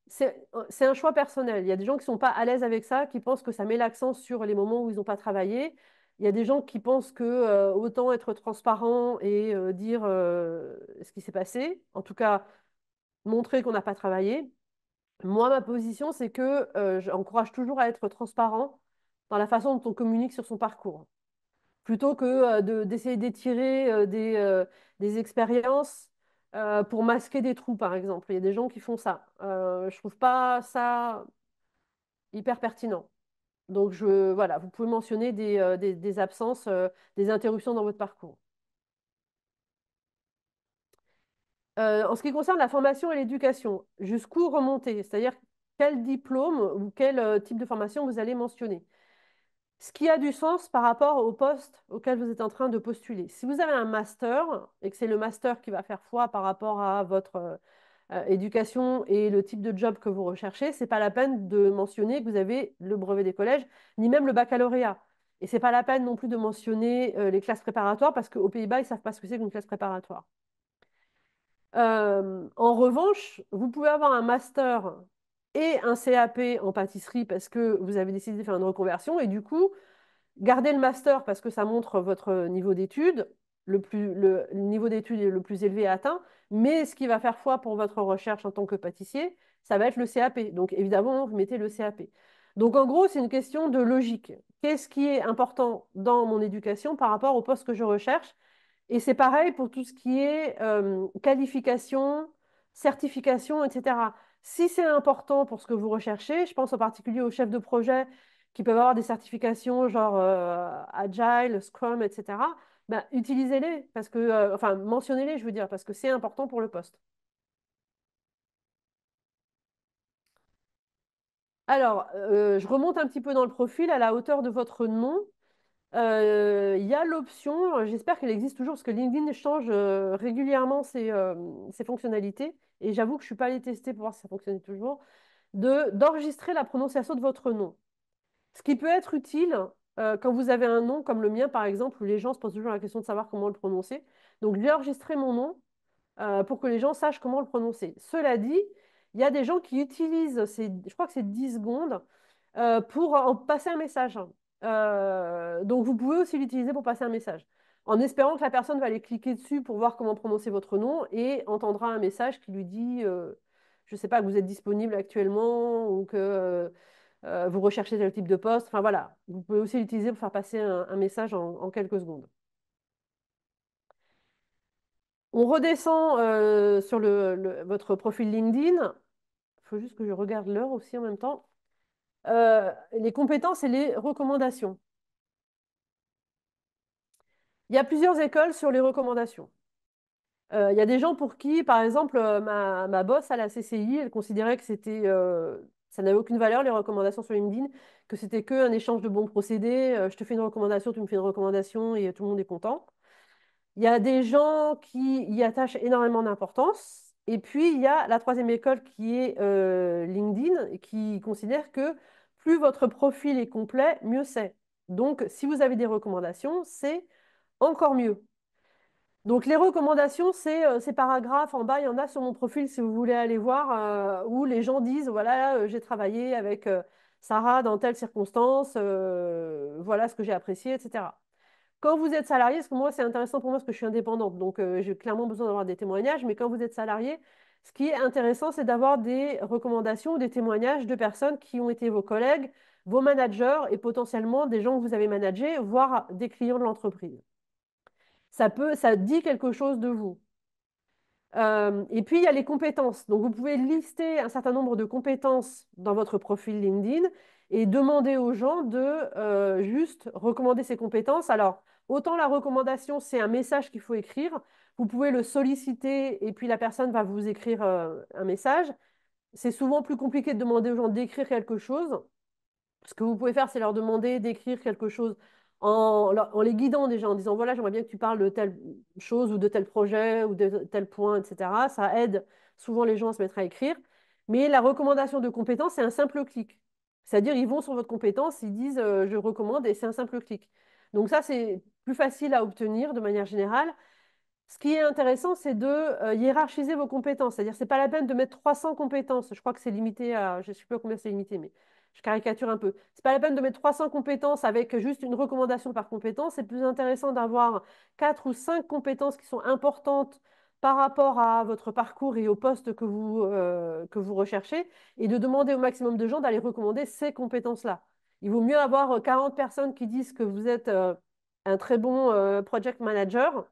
C'est un choix personnel. Il y a des gens qui ne sont pas à l'aise avec ça, qui pensent que ça met l'accent sur les moments où ils n'ont pas travaillé. Il y a des gens qui pensent que autant être transparent et dire ce qui s'est passé, en tout cas montrer qu'on n'a pas travaillé. Moi, ma position, c'est que j'encourage toujours à être transparent dans la façon dont on communique sur son parcours, plutôt que d'essayer d'étirer des expériences pour masquer des trous, par exemple. Il y a des gens qui font ça. Je trouve pas ça hyper pertinent. Donc, voilà, vous pouvez mentionner des absences, des interruptions dans votre parcours. En ce qui concerne la formation et l'éducation, jusqu'où remonter? C'est-à-dire quel diplôme ou quel type de formation vous allez mentionner? Ce qui a du sens par rapport au poste auquel vous êtes en train de postuler. Si vous avez un master et que c'est le master qui va faire foi par rapport à votre éducation et le type de job que vous recherchez, c'est pas la peine de mentionner que vous avez le brevet des collèges, ni même le baccalauréat. Et c'est pas la peine non plus de mentionner les classes préparatoires parce qu'aux Pays-Bas, ils savent pas ce que c'est qu'une classe préparatoire. En revanche, vous pouvez avoir un master et un CAP en pâtisserie parce que vous avez décidé de faire une reconversion et du coup, gardez le master parce que ça montre votre niveau d'études, le niveau d'études le plus élevé atteint, mais ce qui va faire foi pour votre recherche en tant que pâtissier, ça va être le CAP. Donc évidemment, vous mettez le CAP. Donc en gros, c'est une question de logique. Qu'est-ce qui est important dans mon éducation par rapport au poste que je recherche? Et c'est pareil pour tout ce qui est qualification, certification, etc. Si c'est important pour ce que vous recherchez, je pense en particulier aux chefs de projet qui peuvent avoir des certifications genre Agile, Scrum, etc. Ben, utilisez-les, parce que, enfin, mentionnez-les, je veux dire, parce que c'est important pour le poste. Alors, je remonte un petit peu dans le profil à la hauteur de votre nom. Il y a l'option, j'espère qu'elle existe toujours, parce que LinkedIn change régulièrement ses fonctionnalités, et j'avoue que je ne suis pas allée tester pour voir si ça fonctionnait toujours, d'enregistrer la prononciation de votre nom. Ce qui peut être utile quand vous avez un nom comme le mien, par exemple, où les gens se posent toujours la question de savoir comment le prononcer. Donc, j'ai enregistré mon nom pour que les gens sachent comment le prononcer. Cela dit, il y a des gens qui utilisent je crois que c'est 10 secondes, pour en passer un message. Donc, vous pouvez aussi l'utiliser pour passer un message, en espérant que la personne va aller cliquer dessus pour voir comment prononcer votre nom et entendra un message qui lui dit, je ne sais pas, que vous êtes disponible actuellement ou que vous recherchez tel type de poste. Enfin voilà, vous pouvez aussi l'utiliser pour faire passer un message en quelques secondes. On redescend sur votre profil LinkedIn. Il faut juste que je regarde l'heure aussi en même temps. Les compétences et les recommandations. Il y a plusieurs écoles sur les recommandations. Il y a des gens pour qui, par exemple, ma boss à la CCI, elle considérait que ça n'avait aucune valeur, les recommandations sur LinkedIn, que c'était qu'un échange de bons procédés. Je te fais une recommandation, tu me fais une recommandation et tout le monde est content. Il y a des gens qui y attachent énormément d'importance. Et puis, il y a la troisième école qui est LinkedIn, et qui considère que plus votre profil est complet, mieux c'est. Donc, si vous avez des recommandations, c'est encore mieux. Donc, les recommandations, c'est ces paragraphes en bas, il y en a sur mon profil si vous voulez aller voir, où les gens disent, voilà, j'ai travaillé avec Sarah dans telle circonstance, voilà ce que j'ai apprécié, etc. Quand vous êtes salarié, parce que moi, c'est intéressant pour moi parce que je suis indépendante, donc j'ai clairement besoin d'avoir des témoignages, mais quand vous êtes salarié, ce qui est intéressant, c'est d'avoir des recommandations ou des témoignages de personnes qui ont été vos collègues, vos managers et potentiellement des gens que vous avez managés, voire des clients de l'entreprise. Ça dit quelque chose de vous. Et puis, il y a les compétences. Donc, vous pouvez lister un certain nombre de compétences dans votre profil LinkedIn et demander aux gens de juste recommander ces compétences. Alors, autant la recommandation, c'est un message qu'il faut écrire. Vous pouvez le solliciter et puis la personne va vous écrire un message. C'est souvent plus compliqué de demander aux gens d'écrire quelque chose. Ce que vous pouvez faire, c'est leur demander d'écrire quelque chose en les guidant déjà, en disant, voilà, j'aimerais bien que tu parles de telle chose ou de tel projet ou de tel point, etc. Ça aide souvent les gens à se mettre à écrire. Mais la recommandation de compétences, c'est un simple clic. C'est-à-dire, ils vont sur votre compétence, ils disent, je recommande, et c'est un simple clic. Donc ça, c'est plus facile à obtenir de manière générale. Ce qui est intéressant, c'est de hiérarchiser vos compétences. C'est-à-dire, c'est pas la peine de mettre 300 compétences. Je crois que c'est limité à, je ne sais plus à combien c'est limité, mais je caricature un peu. C'est pas la peine de mettre 300 compétences avec juste une recommandation par compétence. C'est plus intéressant d'avoir 4 ou 5 compétences qui sont importantes par rapport à votre parcours et au poste que vous recherchez et de demander au maximum de gens d'aller recommander ces compétences-là. Il vaut mieux avoir 40 personnes qui disent que vous êtes un très bon project manager,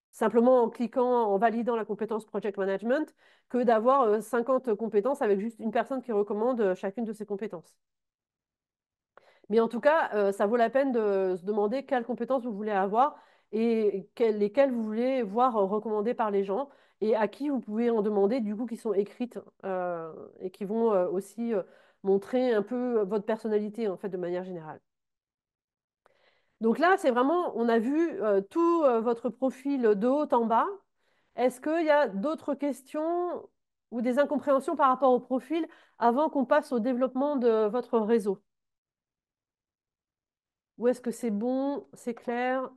simplement en cliquant, en validant la compétence project management, que d'avoir 50 compétences avec juste une personne qui recommande chacune de ces compétences. Mais en tout cas, ça vaut la peine de se demander quelles compétences vous voulez avoir et lesquelles vous voulez voir recommandées par les gens et à qui vous pouvez en demander, du coup, qui sont écrites et qui vont aussi montrer un peu votre personnalité, en fait, de manière générale. Donc là, c'est vraiment, on a vu tout votre profil de haut en bas. Est-ce qu'il y a d'autres questions ou des incompréhensions par rapport au profil avant qu'on passe au développement de votre réseau? Ou est-ce que c'est bon, c'est clair?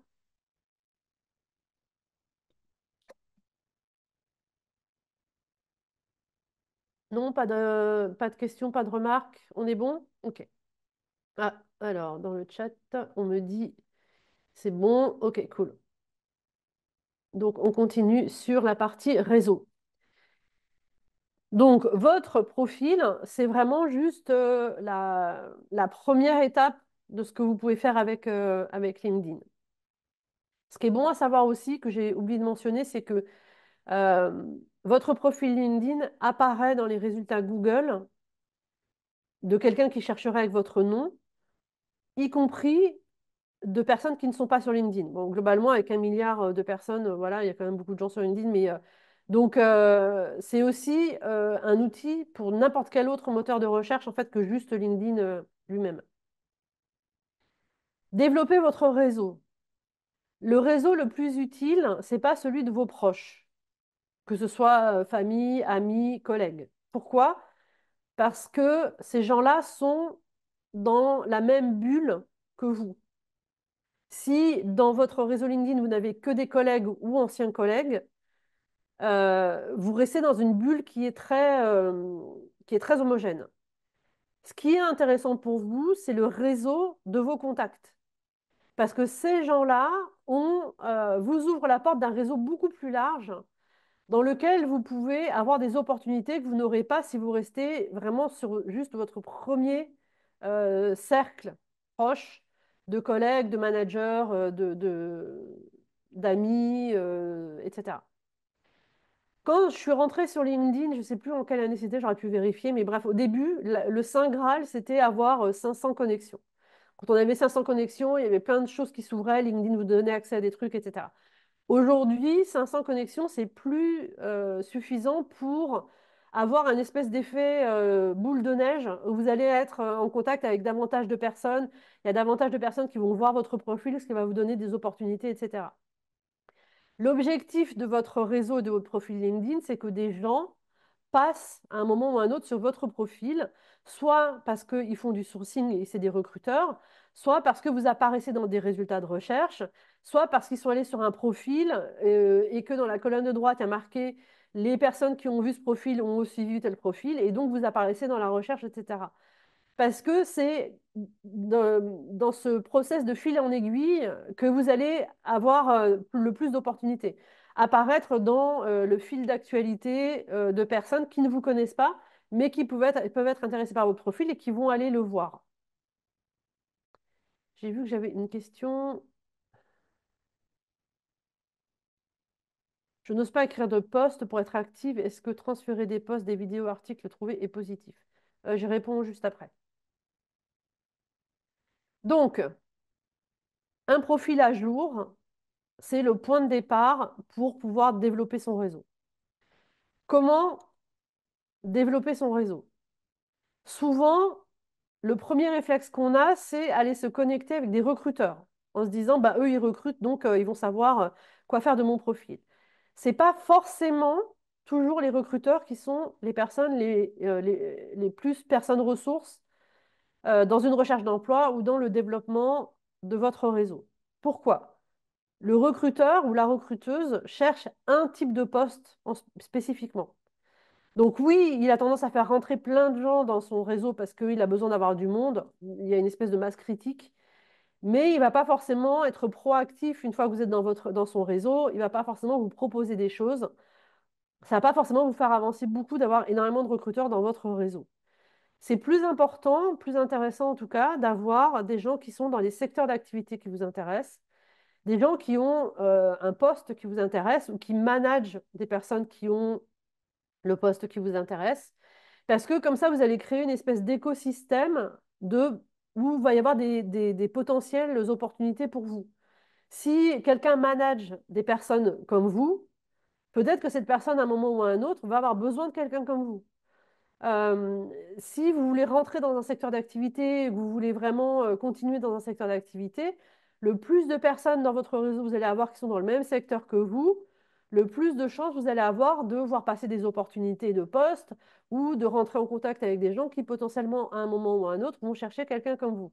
Non, pas de questions, pas de remarques. On est bon? Ok. Ah, alors, dans le chat, on me dit c'est bon. Ok, cool. Donc, on continue sur la partie réseau. Donc, votre profil, c'est vraiment juste la première étape de ce que vous pouvez faire avec LinkedIn. Ce qui est bon à savoir aussi, que j'ai oublié de mentionner, c'est que euh, votre profil LinkedIn apparaît dans les résultats Google de quelqu'un qui chercherait avec votre nom, y compris de personnes qui ne sont pas sur LinkedIn. Bon, globalement, avec 1 milliard de personnes, voilà, il y a quand même beaucoup de gens sur LinkedIn, mais donc c'est aussi un outil pour n'importe quel autre moteur de recherche en fait que juste LinkedIn lui-même. Développez votre réseau. Le réseau le plus utile, c'est pas celui de vos proches, que ce soit famille, amis, collègues. Pourquoi? Parce que ces gens-là sont dans la même bulle que vous. Si dans votre réseau LinkedIn, vous n'avez que des collègues ou anciens collègues, vous restez dans une bulle qui est très homogène. Ce qui est intéressant pour vous, c'est le réseau de vos contacts. Parce que ces gens-là vous ouvrent la porte d'un réseau beaucoup plus large dans lequel vous pouvez avoir des opportunités que vous n'aurez pas si vous restez vraiment sur juste votre premier cercle proche de collègues, de managers, d'amis, etc. Quand je suis rentrée sur LinkedIn, je ne sais plus en quelle année c'était, j'aurais pu vérifier, mais bref, au début, le Saint Graal, c'était avoir 500 connexions. Quand on avait 500 connexions, il y avait plein de choses qui s'ouvraient, LinkedIn vous donnait accès à des trucs, etc. Aujourd'hui, 500 connexions, c'est plus suffisant pour avoir un espèce d'effet boule de neige où vous allez être en contact avec davantage de personnes. Il y a davantage de personnes qui vont voir votre profil, ce qui va vous donner des opportunités, etc. L'objectif de votre réseau et de votre profil LinkedIn, c'est que des gens passent à un moment ou à un autre sur votre profil, soit parce qu'ils font du sourcing et c'est des recruteurs, soit parce que vous apparaissez dans des résultats de recherche, soit parce qu'ils sont allés sur un profil et que dans la colonne de droite, il y a marqué les personnes qui ont vu ce profil ont aussi vu tel profil, et donc vous apparaissez dans la recherche, etc. Parce que c'est dans ce process de fil en aiguille que vous allez avoir le plus d'opportunités. Apparaître dans le fil d'actualité de personnes qui ne vous connaissent pas, mais qui peuvent être intéressées par votre profil et qui vont aller le voir. J'ai vu que j'avais une question. Je n'ose pas écrire de post pour être active. Est-ce que transférer des posts, des vidéos, articles trouvés est positif? Je réponds juste après. Donc, un profil à jour, c'est le point de départ pour pouvoir développer son réseau. Comment développer son réseau? Souvent, le premier réflexe qu'on a, c'est aller se connecter avec des recruteurs en se disant, bah, eux, ils recrutent, donc ils vont savoir quoi faire de mon profil. Ce n'est pas forcément toujours les recruteurs qui sont les personnes les plus personnes ressources dans une recherche d'emploi ou dans le développement de votre réseau. Pourquoi? Le recruteur ou la recruteuse cherche un type de poste spécifiquement. Donc oui, il a tendance à faire rentrer plein de gens dans son réseau parce qu'il a besoin d'avoir du monde. Il y a une espèce de masse critique. Mais il ne va pas forcément être proactif une fois que vous êtes dans son réseau. Il ne va pas forcément vous proposer des choses Ça va pas forcément vous faire avancer beaucoup d'avoir énormément de recruteurs dans votre réseau. C'est plus important, plus intéressant en tout cas, d'avoir des gens qui sont dans les secteurs d'activité qui vous intéressent, des gens qui ont un poste qui vous intéresse ou qui managent des personnes qui ont le poste qui vous intéresse. Parce que comme ça, vous allez créer une espèce d'écosystème où il va y avoir des potentielles opportunités pour vous. Si quelqu'un manage des personnes comme vous, peut-être que cette personne, à un moment ou à un autre, va avoir besoin de quelqu'un comme vous. Euh, Si vous voulez rentrer dans un secteur d'activité, que vous voulez vraiment continuer dans un secteur d'activité, le plus de personnes dans votre réseau vous allez avoir qui sont dans le même secteur que vous, le plus de chances vous allez avoir de voir passer des opportunités de poste ou de rentrer en contact avec des gens qui potentiellement à un moment ou à un autre vont chercher quelqu'un comme vous.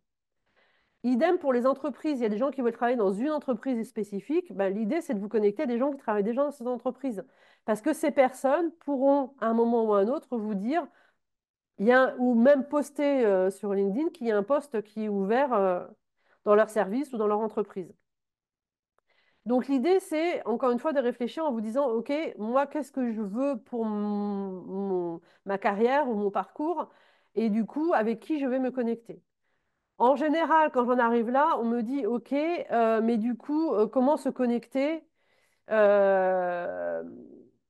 Idem pour les entreprises. Il y a des gens qui veulent travailler dans une entreprise spécifique. Ben, l'idée, c'est de vous connecter à des gens qui travaillent déjà dans cette entreprise. Parce que ces personnes pourront, à un moment ou à un autre, vous dire, ou même poster sur LinkedIn qu'il y a un poste qui est ouvert dans leur service ou dans leur entreprise. Donc l'idée, c'est encore une fois de réfléchir en vous disant, OK, moi, qu'est-ce que je veux pour ma carrière ou mon parcours? Et du coup, avec qui je vais me connecter? En général, quand j'en arrive là, on me dit, OK, mais du coup, comment se connecter euh,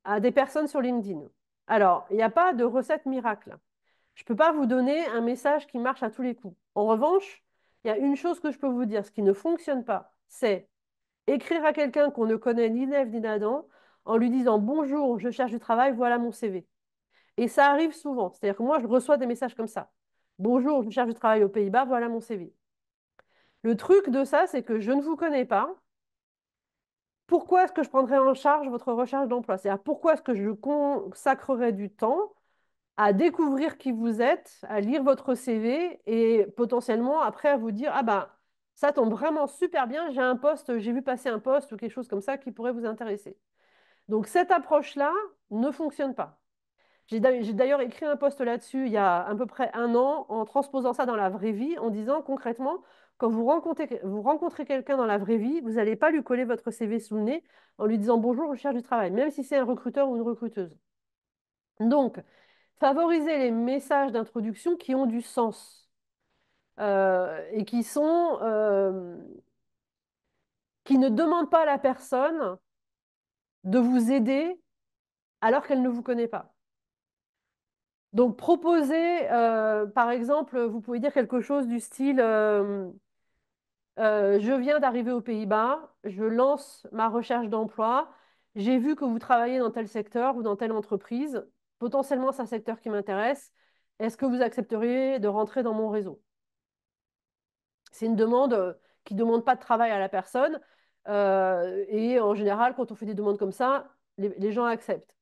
à des personnes sur LinkedIn? Alors, il n'y a pas de recette miracle. Je ne peux pas vous donner un message qui marche à tous les coups. En revanche, il y a une chose que je peux vous dire, ce qui ne fonctionne pas, c'est écrire à quelqu'un qu'on ne connaît ni d'Ève ni d'Adam en lui disant bonjour, je cherche du travail, voilà mon CV. Et ça arrive souvent. C'est-à-dire que moi, je reçois des messages comme ça. Bonjour, je cherche du travail aux Pays-Bas, voilà mon CV. Le truc de ça, c'est que je ne vous connais pas. Pourquoi est-ce que je prendrais en charge votre recherche d'emploi? C'est-à-dire pourquoi est-ce que je consacrerais du temps à découvrir qui vous êtes, à lire votre CV et potentiellement après à vous dire, ah ben, ça tombe vraiment super bien, j'ai un poste, j'ai vu passer un poste ou quelque chose comme ça qui pourrait vous intéresser. Donc cette approche-là ne fonctionne pas. J'ai d'ailleurs écrit un post là-dessus il y a à peu près un an en transposant ça dans la vraie vie, en disant concrètement, quand vous rencontrez quelqu'un dans la vraie vie, vous n'allez pas lui coller votre CV sous le nez en lui disant bonjour, je cherche du travail, même si c'est un recruteur ou une recruteuse. Donc, favoriser les messages d'introduction qui ont du sens et qui ne demandent pas à la personne de vous aider alors qu'elle ne vous connaît pas. Donc, proposer, par exemple, vous pouvez dire quelque chose du style je viens d'arriver aux Pays-Bas, je lance ma recherche d'emploi, j'ai vu que vous travaillez dans tel secteur ou dans telle entreprise, potentiellement c'est un secteur qui m'intéresse, est-ce que vous accepteriez de rentrer dans mon réseau? C'est une demande qui ne demande pas de travail à la personne. Et en général, quand on fait des demandes comme ça, les gens acceptent.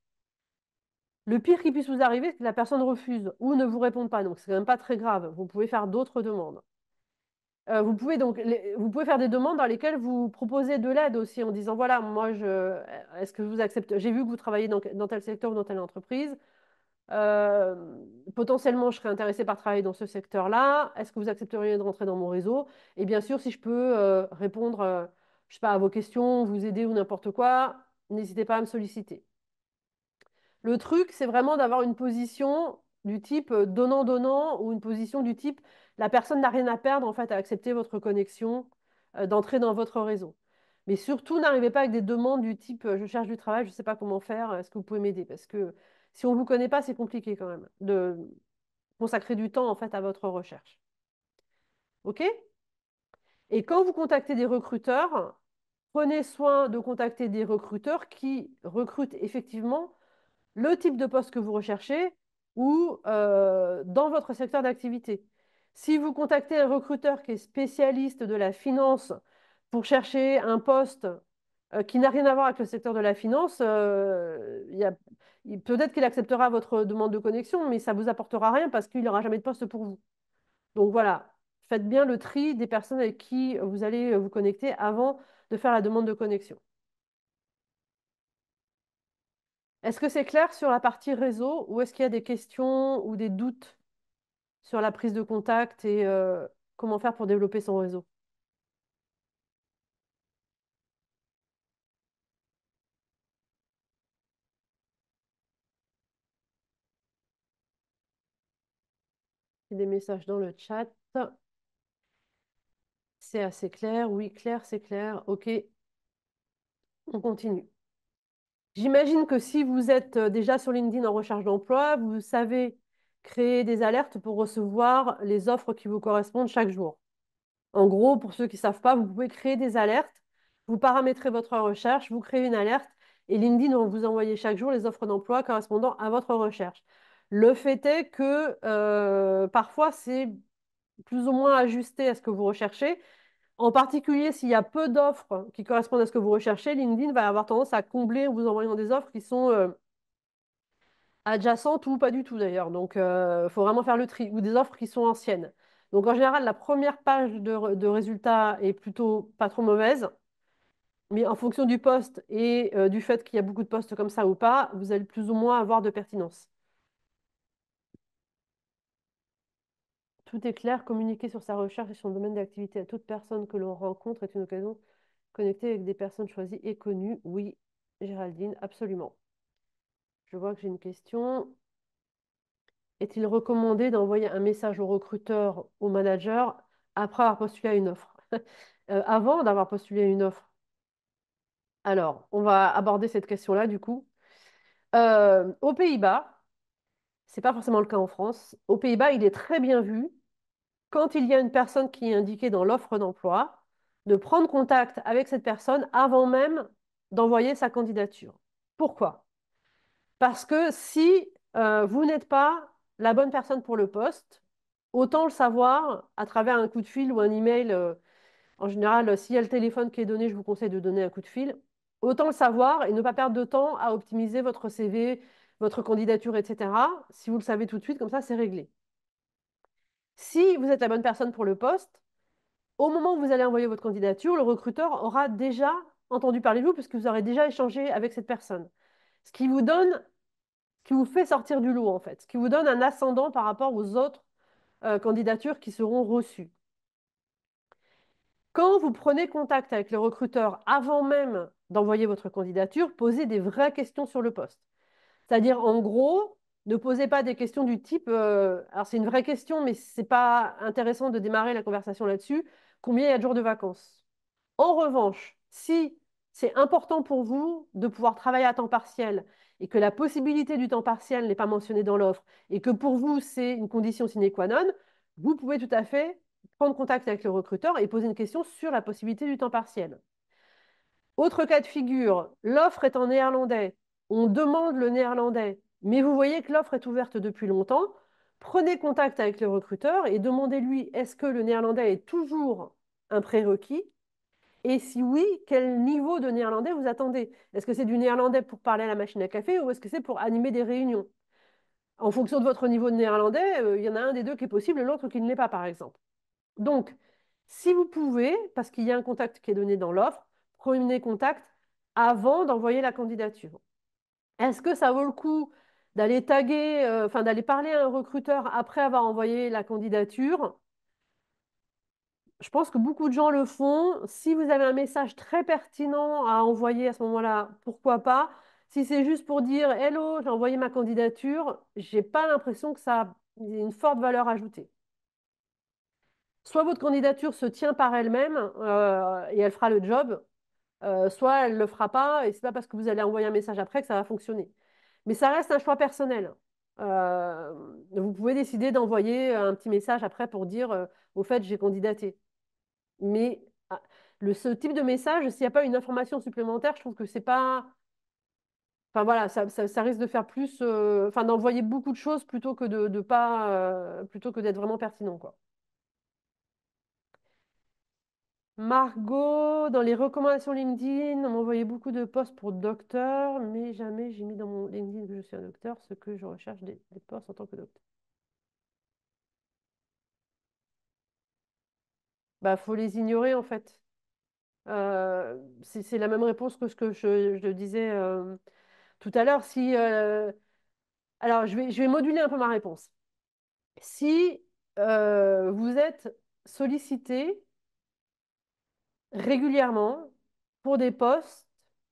Le pire qui puisse vous arriver, c'est que la personne refuse ou ne vous réponde pas. Donc, c'est quand même pas très grave. Vous pouvez faire d'autres demandes. Vous pouvez faire des demandes dans lesquelles vous proposez de l'aide aussi en disant, voilà, est-ce que vous acceptez, j'ai vu que vous travaillez dans tel secteur ou dans telle entreprise. Euh, Potentiellement, je serais intéressée par travailler dans ce secteur-là. Est-ce que vous accepteriez de rentrer dans mon réseau? Et bien sûr, si je peux répondre, je sais pas, à vos questions, vous aider ou n'importe quoi, n'hésitez pas à me solliciter. Le truc, c'est vraiment d'avoir une position du type donnant-donnant ou une position du type la personne n'a rien à perdre en fait à accepter votre connexion, d'entrer dans votre réseau. Mais surtout, n'arrivez pas avec des demandes du type je cherche du travail, je ne sais pas comment faire, est-ce que vous pouvez m'aider? Parce que si on ne vous connaît pas, c'est compliqué quand même de consacrer du temps en fait à votre recherche. OK? Et quand vous contactez des recruteurs, prenez soin de contacter des recruteurs qui recrutent effectivement le type de poste que vous recherchez ou dans votre secteur d'activité. Si vous contactez un recruteur qui est spécialiste de la finance pour chercher un poste qui n'a rien à voir avec le secteur de la finance, peut-être qu'il acceptera votre demande de connexion, mais ça ne vous apportera rien parce qu'il n'aura jamais de poste pour vous. Donc voilà, faites bien le tri des personnes avec qui vous allez vous connecter avant de faire la demande de connexion. Est-ce que c'est clair sur la partie réseau ou est-ce qu'il y a des questions ou des doutes sur la prise de contact et comment faire pour développer son réseau? des messages dans le chat. C'est assez clair. Oui, clair, c'est clair. OK, on continue. J'imagine que si vous êtes déjà sur LinkedIn en recherche d'emploi, vous savez créer des alertes pour recevoir les offres qui vous correspondent chaque jour. En gros, pour ceux qui ne savent pas, vous pouvez créer des alertes, vous paramétrez votre recherche, vous créez une alerte et LinkedIn va vous envoyer chaque jour les offres d'emploi correspondant à votre recherche. Le fait est que parfois, c'est plus ou moins ajusté à ce que vous recherchez. En particulier, s'il y a peu d'offres qui correspondent à ce que vous recherchez, LinkedIn va avoir tendance à combler en vous envoyant des offres qui sont adjacentes ou pas du tout d'ailleurs. Donc, il faut vraiment faire le tri, ou des offres qui sont anciennes. Donc, en général, la première page de résultats est plutôt pas trop mauvaise. Mais en fonction du poste et du fait qu'il y a beaucoup de postes comme ça ou pas, vous allez plus ou moins avoir de pertinence. Tout est clair, communiquer sur sa recherche et son domaine d'activité à toute personne que l'on rencontre est une occasion de connecter avec des personnes choisies et connues. Oui, Géraldine, absolument. Je vois que j'ai une question. Est-il recommandé d'envoyer un message au recruteur, au manager, après avoir postulé à une offre? Avant d'avoir postulé à une offre. Alors, on va aborder cette question-là du coup. Aux Pays-Bas, c'est pas forcément le cas en France. Aux Pays-Bas, il est très bien vu, quand il y a une personne qui est indiquée dans l'offre d'emploi, de prendre contact avec cette personne avant même d'envoyer sa candidature. Pourquoi? Parce que si vous n'êtes pas la bonne personne pour le poste, autant le savoir à travers un coup de fil ou un email. En général, s'il y a le téléphone qui est donné, je vous conseille de donner un coup de fil. Autant le savoir et ne pas perdre de temps à optimiser votre CV, votre candidature, etc. Si vous le savez tout de suite, comme ça, c'est réglé. Si vous êtes la bonne personne pour le poste, au moment où vous allez envoyer votre candidature, le recruteur aura déjà entendu parler de vous puisque vous aurez déjà échangé avec cette personne. Ce qui vous donne, ce qui vous fait sortir du lot, en fait, ce qui vous donne un ascendant par rapport aux autres candidatures qui seront reçues. Quand vous prenez contact avec le recruteur avant même d'envoyer votre candidature, posez des vraies questions sur le poste. C'est-à-dire, en gros, ne posez pas des questions du type, alors c'est une vraie question, mais ce n'est pas intéressant de démarrer la conversation là-dessus, combien il y a de jours de vacances? En revanche, si c'est important pour vous de pouvoir travailler à temps partiel et que la possibilité du temps partiel n'est pas mentionnée dans l'offre et que pour vous, c'est une condition sine qua non, vous pouvez tout à fait prendre contact avec le recruteur et poser une question sur la possibilité du temps partiel. Autre cas de figure, l'offre est en néerlandais. On demande le néerlandais, mais vous voyez que l'offre est ouverte depuis longtemps. Prenez contact avec le recruteur et demandez-lui est-ce que le néerlandais est toujours un prérequis? Et si oui, quel niveau de néerlandais vous attendez? Est-ce que c'est du néerlandais pour parler à la machine à café ou est-ce que c'est pour animer des réunions? En fonction de votre niveau de néerlandais, il y en a un des deux qui est possible et l'autre qui ne l'est pas, par exemple. Donc, si vous pouvez, parce qu'il y a un contact qui est donné dans l'offre, prenez contact avant d'envoyer la candidature. Est-ce que ça vaut le coup d'aller taguer, enfin d'aller parler à un recruteur après avoir envoyé la candidature? Je pense que beaucoup de gens le font. Si vous avez un message très pertinent à envoyer à ce moment-là, pourquoi pas? Si c'est juste pour dire Hello, j'ai envoyé ma candidature, j'ai pas l'impression que ça ait une forte valeur ajoutée. Soit votre candidature se tient par elle-même et elle fera le job, soit elle ne le fera pas et c'est pas parce que vous allez envoyer un message après que ça va fonctionner. Mais ça reste un choix personnel. Euh, Vous pouvez décider d'envoyer un petit message après pour dire au fait, j'ai candidaté. Mais ce type de message, s'il n'y a pas une information supplémentaire, je trouve que c'est pas. Enfin voilà, ça risque de faire plus. Enfin, d'envoyer beaucoup de choses plutôt que de pas. Plutôt que d'être vraiment pertinent, quoi. Margot, dans les recommandations LinkedIn, on m'envoyait beaucoup de posts pour docteur, mais jamais j'ai mis dans mon LinkedIn que je suis un docteur, ce que je recherche des postes en tant que docteur. Bah, faut les ignorer en fait. C'est la même réponse que ce que je disais tout à l'heure. Si, alors, je vais moduler un peu ma réponse. Si vous êtes sollicité régulièrement pour des postes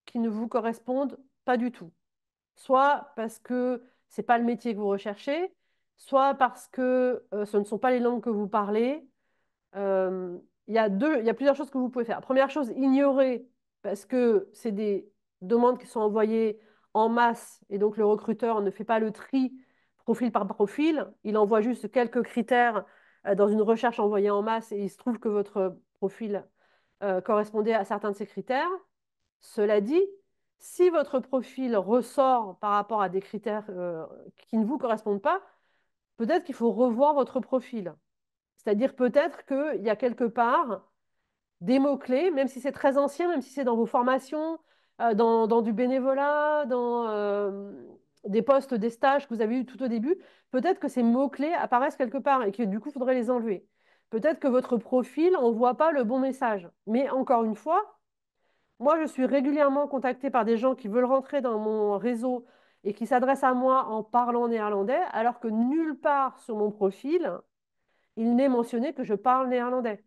qui ne vous correspondent pas du tout, soit parce que c'est pas le métier que vous recherchez, soit parce que ce ne sont pas les langues que vous parlez. Euh, il y a plusieurs choses que vous pouvez faire. Première chose, ignorer, parce que c'est des demandes qui sont envoyées en masse, et donc le recruteur ne fait pas le tri profil par profil. Il envoie juste quelques critères dans une recherche envoyée en masse, et il se trouve que votre profil correspondait à certains de ces critères. Cela dit, si votre profil ressort par rapport à des critères qui ne vous correspondent pas, peut-être qu'il faut revoir votre profil. C'est-à-dire peut-être qu'il y a quelque part des mots-clés, même si c'est très ancien, même si c'est dans vos formations, dans du bénévolat, dans des postes, des stages que vous avez eu tout au début, peut-être que ces mots-clés apparaissent quelque part et que du coup, il faudrait les enlever. Peut-être que votre profil n'envoie pas le bon message. Mais encore une fois, moi, je suis régulièrement contactée par des gens qui veulent rentrer dans mon réseau et qui s'adressent à moi en parlant néerlandais, alors que nulle part sur mon profil, il n'est mentionné que je parle néerlandais.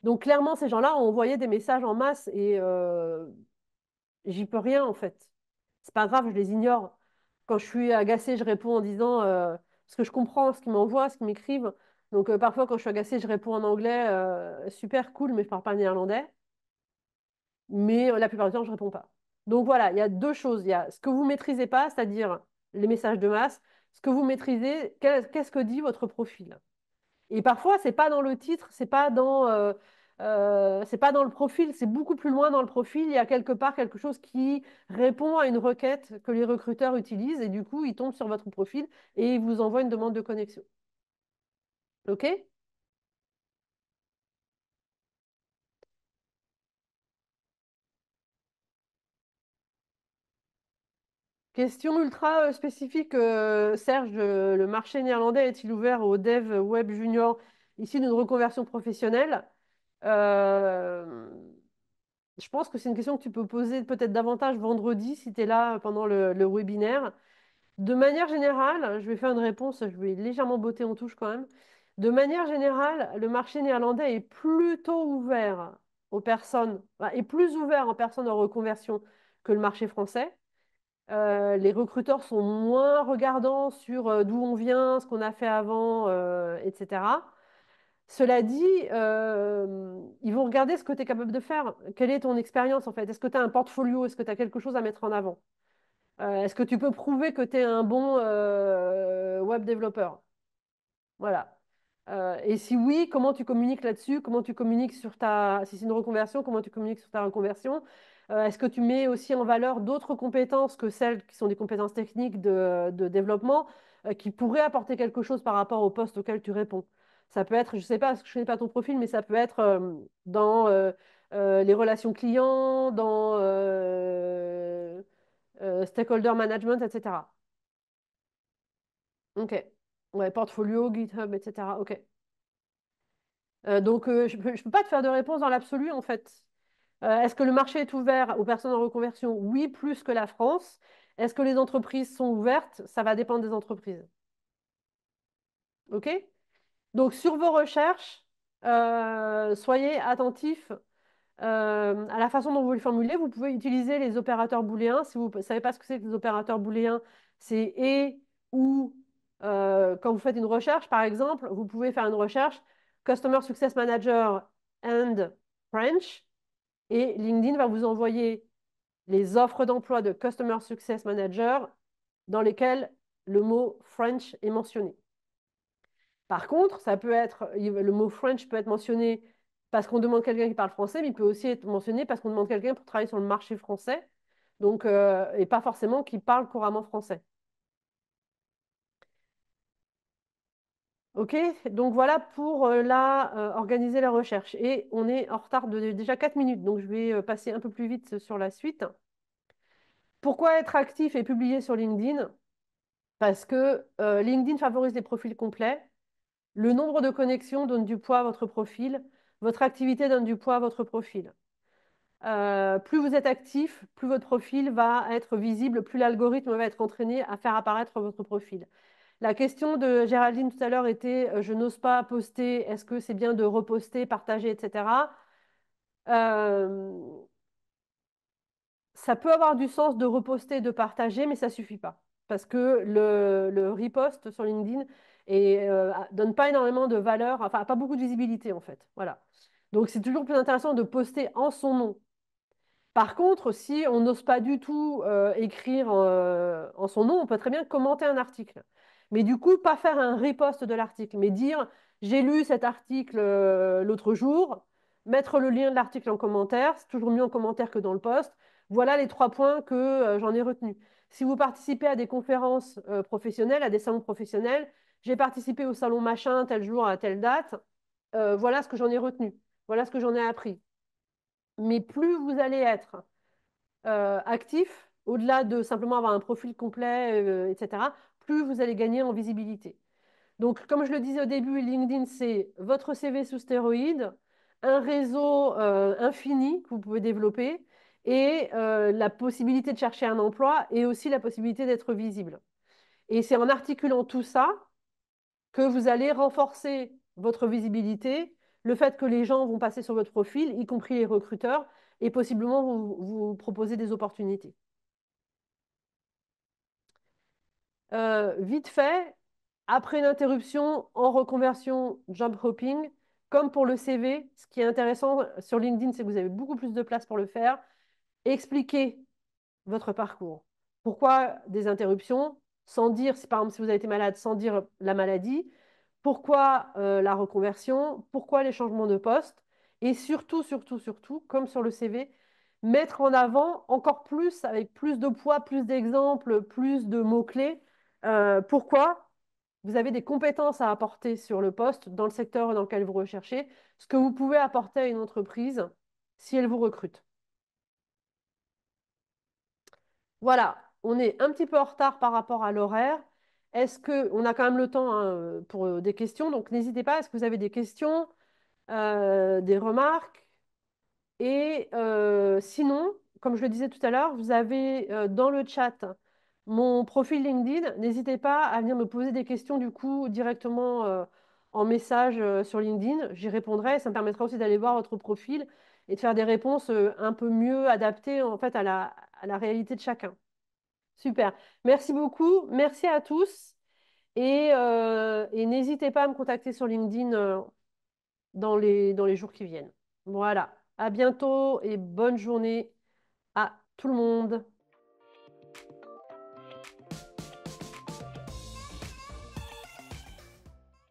Donc clairement, ces gens-là ont envoyé des messages en masse et j'y peux rien en fait. C'est pas grave, je les ignore. Quand je suis agacée, je réponds en disant parce que je comprends ce qu'ils m'envoient, ce qu'ils m'écrivent. Donc parfois, quand je suis agacée, je réponds en anglais, super cool, mais je parle pas néerlandais. Mais la plupart du temps, je réponds pas. Donc voilà, il y a deux choses. Il y a ce que vous maîtrisez pas, c'est-à-dire les messages de masse. Ce que vous maîtrisez, qu'est-ce que dit votre profil? Et parfois, c'est pas dans le titre, c'est pas dans le profil, c'est beaucoup plus loin dans le profil. Il y a quelque part quelque chose qui répond à une requête que les recruteurs utilisent et du coup, ils tombent sur votre profil et ils vous envoient une demande de connexion. OK? Question ultra spécifique, Serge, le marché néerlandais est-il ouvert aux devs web juniors issus d'une reconversion professionnelle? Euh, Je pense que c'est une question que tu peux poser peut-être davantage vendredi si tu es là pendant le webinaire. De manière générale, je vais faire une réponse, je vais légèrement botter en touche quand même. De manière générale, le marché néerlandais est plutôt ouvert aux personnes, enfin, est plus ouvert aux personnes en reconversion que le marché français. Les recruteurs sont moins regardants sur d'où on vient, ce qu'on a fait avant, etc. Cela dit, ils vont regarder ce que tu es capable de faire. Quelle est ton expérience en fait? Est-ce que tu as un portfolio? Est-ce que tu as quelque chose à mettre en avant? Est-ce que tu peux prouver que tu es un bon web développeur? Voilà. Et si oui, comment tu communiques là-dessus? Comment tu communiques sur ta... Si c'est une reconversion, comment tu communiques sur ta reconversion? Est-ce que tu mets aussi en valeur d'autres compétences que celles qui sont des compétences techniques de développement qui pourraient apporter quelque chose par rapport au poste auquel tu réponds? Ça peut être, je ne sais pas, parce que je ne connais pas ton profil, mais ça peut être dans les relations clients, dans stakeholder management, etc. OK. Ouais, portfolio, GitHub, etc. OK. Donc, je ne peux pas te faire de réponse dans l'absolu, en fait. Est-ce que le marché est ouvert aux personnes en reconversion? Oui, plus que la France. Est-ce que les entreprises sont ouvertes? Ça va dépendre des entreprises. OK? Donc, sur vos recherches, soyez attentifs à la façon dont vous le formulez. Vous pouvez utiliser les opérateurs booléens. Si vous ne savez pas ce que c'est que les opérateurs booléens, c'est et ou quand vous faites une recherche, par exemple, vous pouvez faire une recherche Customer Success Manager and French et LinkedIn va vous envoyer les offres d'emploi de Customer Success Manager dans lesquelles le mot French est mentionné. Par contre, ça peut être, le mot French peut être mentionné parce qu'on demande quelqu'un qui parle français, mais il peut aussi être mentionné parce qu'on demande quelqu'un pour travailler sur le marché français, donc, et pas forcément qui parle couramment français. OK? Donc voilà pour organiser la recherche. Et on est en retard de déjà 4 minutes, donc je vais passer un peu plus vite sur la suite. Pourquoi être actif et publier sur LinkedIn? Parce que LinkedIn favorise les profils complets. Le nombre de connexions donne du poids à votre profil. Votre activité donne du poids à votre profil. Plus vous êtes actif, plus votre profil va être visible, plus l'algorithme va être entraîné à faire apparaître votre profil. La question de Géraldine tout à l'heure était je n'ose pas poster, est-ce que c'est bien de reposter, partager, etc. Euh, Ça peut avoir du sens de reposter, de partager, mais ça ne suffit pas. parce que le repost sur LinkedIn donne pas énormément de valeur, enfin pas beaucoup de visibilité en fait. Voilà. Donc c'est toujours plus intéressant de poster en son nom. Par contre, si on n'ose pas du tout écrire en son nom, on peut très bien commenter un article. Mais du coup, pas faire un repost de l'article, mais dire j'ai lu cet article l'autre jour, mettre le lien de l'article en commentaire, c'est toujours mieux en commentaire que dans le post. Voilà les 3 points que j'en ai retenus. Si vous participez à des conférences professionnelles, à des salons professionnels, j'ai participé au salon machin tel jour à telle date, voilà ce que j'en ai retenu, voilà ce que j'en ai appris. Mais plus vous allez être actif, au-delà de simplement avoir un profil complet, etc., plus vous allez gagner en visibilité. Donc, comme je le disais au début, LinkedIn, c'est votre CV sous stéroïde, un réseau infini que vous pouvez développer et la possibilité de chercher un emploi et aussi la possibilité d'être visible. Et c'est en articulant tout ça que vous allez renforcer votre visibilité, le fait que les gens vont passer sur votre profil, y compris les recruteurs, et possiblement vous proposer des opportunités. Vite fait, après une interruption en reconversion job hopping, comme pour le CV, ce qui est intéressant sur LinkedIn, c'est que vous avez beaucoup plus de place pour le faire. Expliquez votre parcours. Pourquoi des interruptions? Sans dire, si par exemple si vous avez été malade, sans dire la maladie. Pourquoi la reconversion? Pourquoi les changements de poste? Et surtout, surtout, surtout, comme sur le CV, mettre en avant encore plus, avec plus de poids, plus d'exemples, plus de mots-clés, pourquoi vous avez des compétences à apporter sur le poste, dans le secteur dans lequel vous recherchez, ce que vous pouvez apporter à une entreprise si elle vous recrute. Voilà, on est un petit peu en retard par rapport à l'horaire. Est-ce que on a quand même le temps hein, pour des questions, donc n'hésitez pas. Est-ce que vous avez des questions, des remarques? Et sinon, comme je le disais tout à l'heure, vous avez dans le chat mon profil LinkedIn. N'hésitez pas à venir me poser des questions du coup directement en message sur LinkedIn. J'y répondrai. Ça me permettra aussi d'aller voir votre profil et de faire des réponses un peu mieux adaptées en fait à la réalité de chacun. Super. Merci beaucoup. Merci à tous. Et n'hésitez pas à me contacter sur LinkedIn dans les jours qui viennent. Voilà. À bientôt et bonne journée à tout le monde.